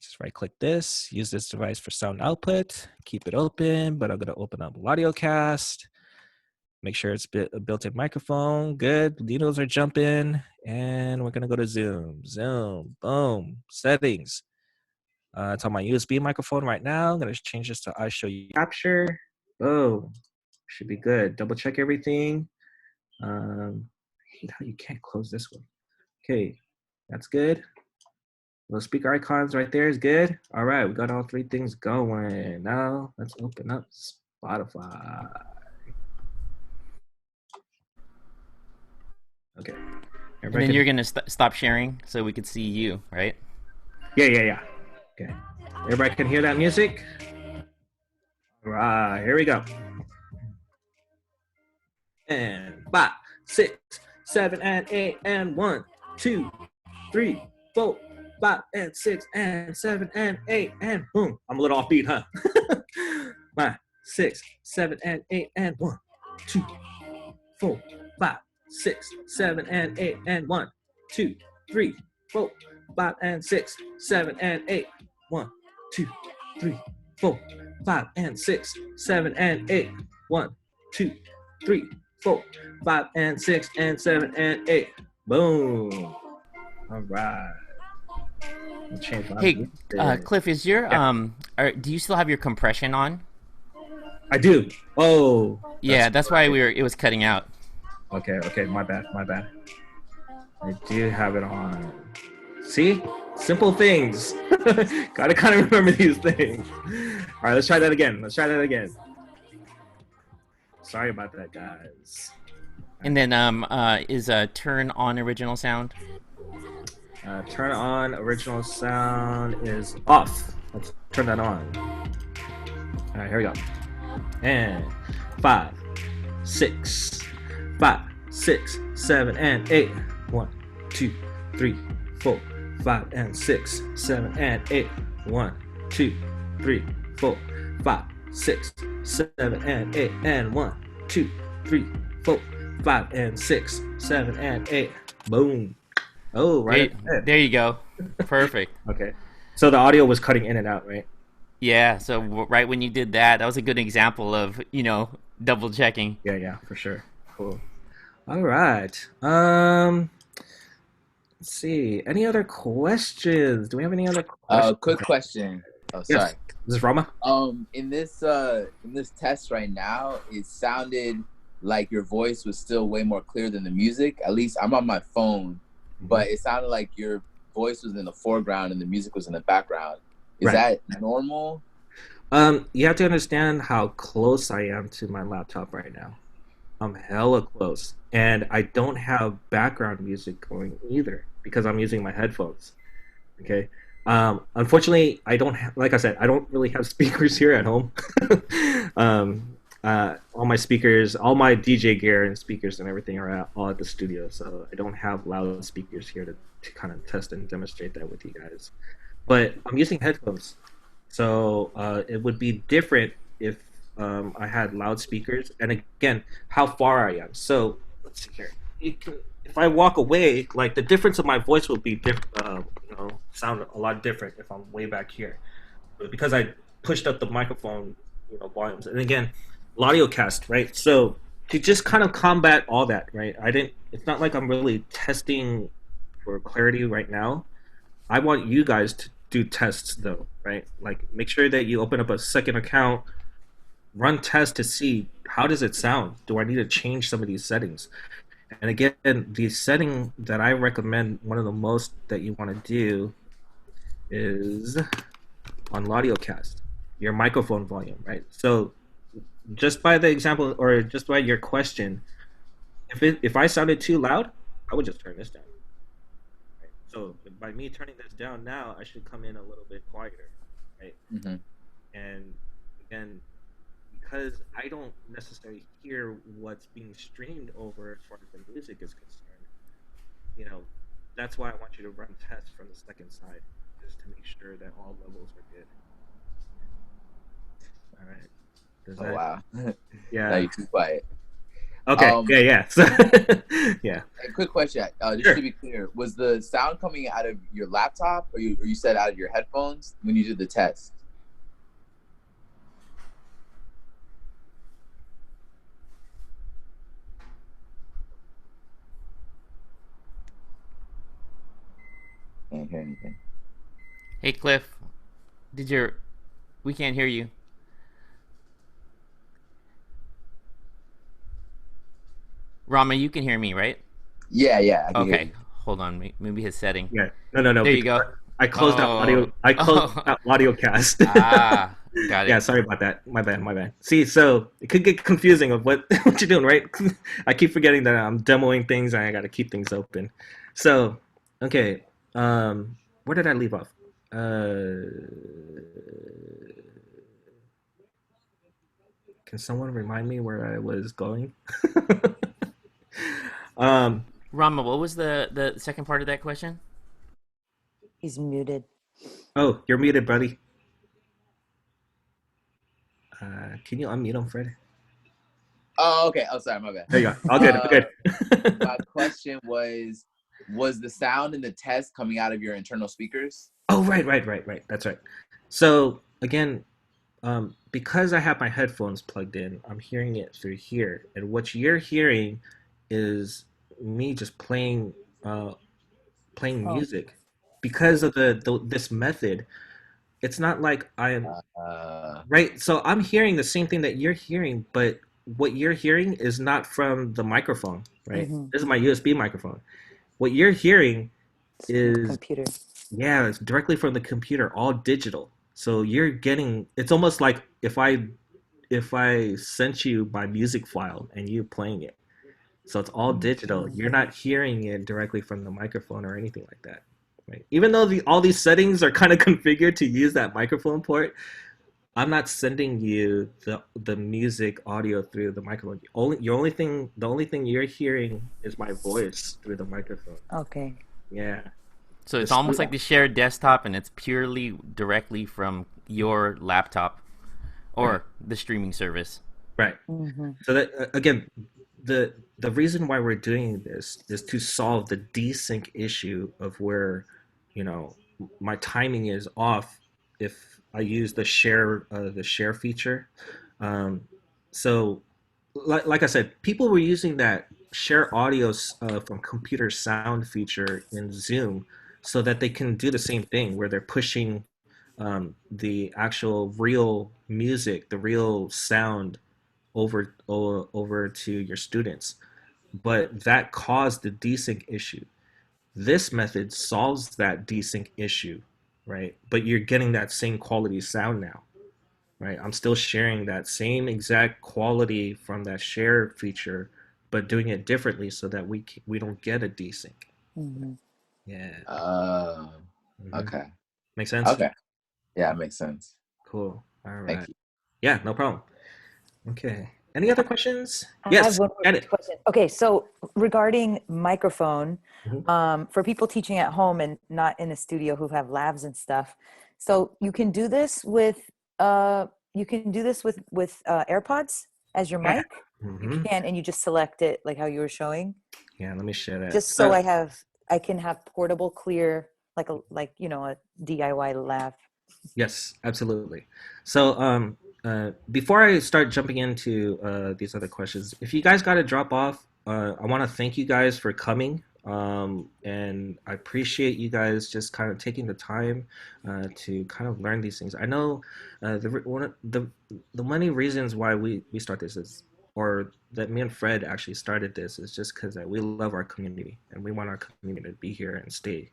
just right click this, use this device for sound output, keep it open, but I'm gonna open up AudioCast. Make sure it's a built-in microphone. Good, needles are jumping, and we're gonna go to Zoom. Zoom, boom, settings. It's on my USB microphone right now. I'm gonna change this to iShowU capture. Boom, should be good. Double check everything. I hate how you can't close this one. Okay, that's good. Little speaker icons right there is good. All right, we got all three things going. Now let's open up Spotify. Okay. And then you're gonna stop sharing so we could see you, right? Yeah. Okay. Everybody can hear that music? All right, here we go. And 5, 6, 7, and 8, and 1, 2, 3, 4, 5, and 6, and 7, and 8, and boom. I'm a little offbeat, huh? 5, 6, 7, and 8, and 1, 2, 4, 5, 6, 7, and 8, and 1, 2, 3, 4, 5, and 6, 7, and 8, 1, 2, 3, 4, 5, and 6, 7, and 8, 1, 2, 3, 4, 5, and 6, and 7, and 8. Boom. All right. Hey, Cliff, is your do you still have your compression on? I do. Oh. Yeah, that's why it was cutting out. Okay, my bad. I do have it on. See? Simple things. Gotta kind of remember these things. All right, let's try that again. Sorry about that, guys. And then is turn on original sound? Turn on original sound is off. Let's turn that on. All right, here we go. And 5, 6, 5, 6, 7, and 8. 1, 2, 3, 4, 5, and 6, 7, and 8. 1, 2, 3, 4, 5, 6, 7, and 8. And 1, 2, 3, 4, 5, and 6, 7, and 8. Boom. Oh, right. There you go. Perfect. Okay. So the audio was cutting in and out, right? Yeah. So right when you did that, that was a good example of, double checking. Yeah, for sure. Cool. All right. Let's see. Any other questions? Do we have any other questions? Quick question. Oh, sorry. Yes. This is Rama. In this test right now, it sounded like your voice was still way more clear than the music. At least I'm on my phone, but it sounded like your voice was in the foreground and the music was in the background. Is that normal? You have to understand how close I am to my laptop right now. I'm hella close, and I don't have background music going either because I'm using my headphones. Okay. Unfortunately, I don't have, like I said, I don't really have speakers here at home. All my speakers, all my DJ gear and speakers and everything are all at the studio, so I don't have loud speakers here to kind of test and demonstrate that with you guys. But I'm using headphones, so it would be different if I had loudspeakers. And again, how far I am. So let's see here. If I walk away, like the difference of my voice will be sound a lot different if I'm way back here, because I pushed up the microphone, volumes. And again, AudioCast, right? So to just kind of combat all that, right? It's not like I'm really testing for clarity right now. I want you guys to do tests though, right? Like make sure that you open up a second account, run tests to see how does it sound. Do I need to change some of these settings? And again, the setting that I recommend, one of the most that you want to do is on AudioCast, your microphone volume, right? So just by the example or just by your question, if I sounded too loud, I would just turn this down. Right? So by me turning this down now, I should come in a little bit quieter, right? Mm-hmm. And again, because I don't necessarily hear what's being streamed over as far as the music is concerned, that's why I want you to run tests from the second side. just to make sure that all levels are good. All right. Does Oh that? wow. Now Yeah. you're too quiet. Okay. Um, Yeah. Yeah. So, yeah. a quick question, just to Sure. be clear, was the sound coming out of your laptop, or you said out of your headphones when you did the test? Can't hear anything. Hey, Cliff, did your we can't hear you. Rama, you can hear me, right? Yeah, yeah, I can hear Okay, you. hold on. Maybe his setting. Yeah. No. No. No. There you Because go. I closed out Oh, audio. I closed oh, out audio cast. ah, got Yeah. it. Sorry about that. My bad. My bad. See, so it could get confusing of what what you're doing, right? I keep forgetting that I'm demoing things and I got to keep things open. So, okay. Where did I leave off? Can someone remind me where I was going? um. Rama, what was the second part of that question? He's muted. Oh, you're muted, buddy. Can you unmute him, Fred? Oh, okay. Oh, sorry, my bad. There you go. All good. All Uh, good. my question was the sound in the test coming out of your internal speakers? Oh, right, right, right, right. That's right. So again, because I have my headphones plugged in, I'm hearing it through here, and what you're hearing is me just uh, playing Oh. music. Because of the this method, it's not like I am Uh, right. So I'm hearing the same thing that you're hearing, but what you're hearing is not from the microphone, right? Mm-hmm. This is my USB microphone. What you're hearing is Computer. yeah, it's directly from the computer, all digital. So you're getting it's almost like if I sent you my music file and you playing it. So it's all digital. You're not hearing it directly from the microphone or anything like that. Right? Even though all these settings are kind of configured to use that microphone port, I'm not sending you the music audio through the microphone. The only thing you're hearing is my voice through the microphone. Okay. Yeah. So it's This almost like the shared desktop, and it's purely directly from your laptop right. or the streaming service. Right. Mm-hmm. So that again, the reason why we're doing this is to solve the desync issue of where, you know, my timing is off if I use the share feature. Um, so, like I said, people were using that share audio from computer sound feature in Zoom so that they can do the same thing where they're pushing the actual real music, the real sound over to your students, but that caused the desync issue. This method solves that desync issue, right? But you're getting that same quality sound now, right? I'm still sharing that same exact quality from that share feature, but doing it differently so that we don't get a desync. Mm-hmm. Yeah. uh, Hmm. okay. Make sense? Okay. Yeah, it makes sense. Cool. All right. Thank you. Yeah, no problem. Okay. Any other questions? I have Yes, one more get it. question. Okay, so regarding microphone, Mhm. for people teaching at home and not in a studio who have labs and stuff, so you can do this with AirPods as your Yeah. mic. You Hmm. can, and you just select it like how you were showing. Yeah, let me share that. Just so I can have portable, clear, a DIY lab. Yes, absolutely. So, before I start jumping into these other questions, if you guys got to drop off, I want to thank you guys for coming. And I appreciate you guys just kind of taking the time to kind of learn these things. I know one of the many reasons why we start this is, or that me and Fred actually started this is just because we love our community and we want our community to be here and stay,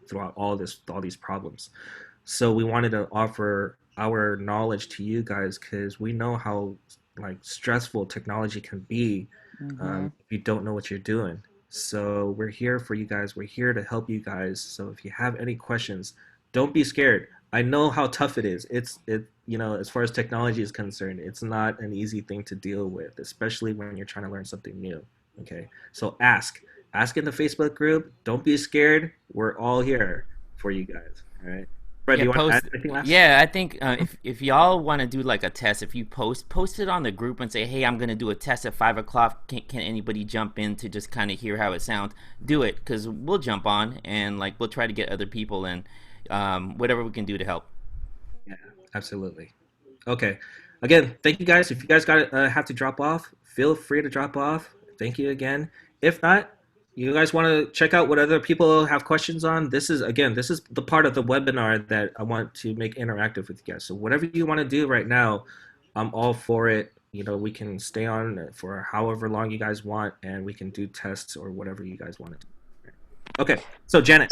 throughout all these problems. So we wanted to offer our knowledge to you guys because we know how like stressful technology can be Mm-hmm. if you don't know what you're doing. So we're here for you guys. We're here to help you guys. So if you have any questions, don't be scared. I know how tough it is. As far as technology is concerned, it's not an easy thing to deal with, especially when you're trying to learn something new. Okay, so ask in the Facebook group. Don't be scared. We're all here for you guys. All right. Fred, do you want to add anything last? Yeah, I think if y'all want to do like a test, if you post it on the group and say, hey, I'm gonna do a test at 5 o'clock. Can anybody jump in to just kind of hear how it sounds? Do it, because we'll jump on and like we'll try to get other people and whatever we can do to help. Yeah, absolutely. Okay. Again, thank you guys. If you guys got have to drop off, feel free to drop off. Thank you again. If not, you guys want to check out what other people have questions on, this is the part of the webinar that I want to make interactive with you guys. So whatever you want to do right now, I'm all for it. You know, we can stay on for however long you guys want, and we can do tests or whatever you guys want to do. Okay, so Janet.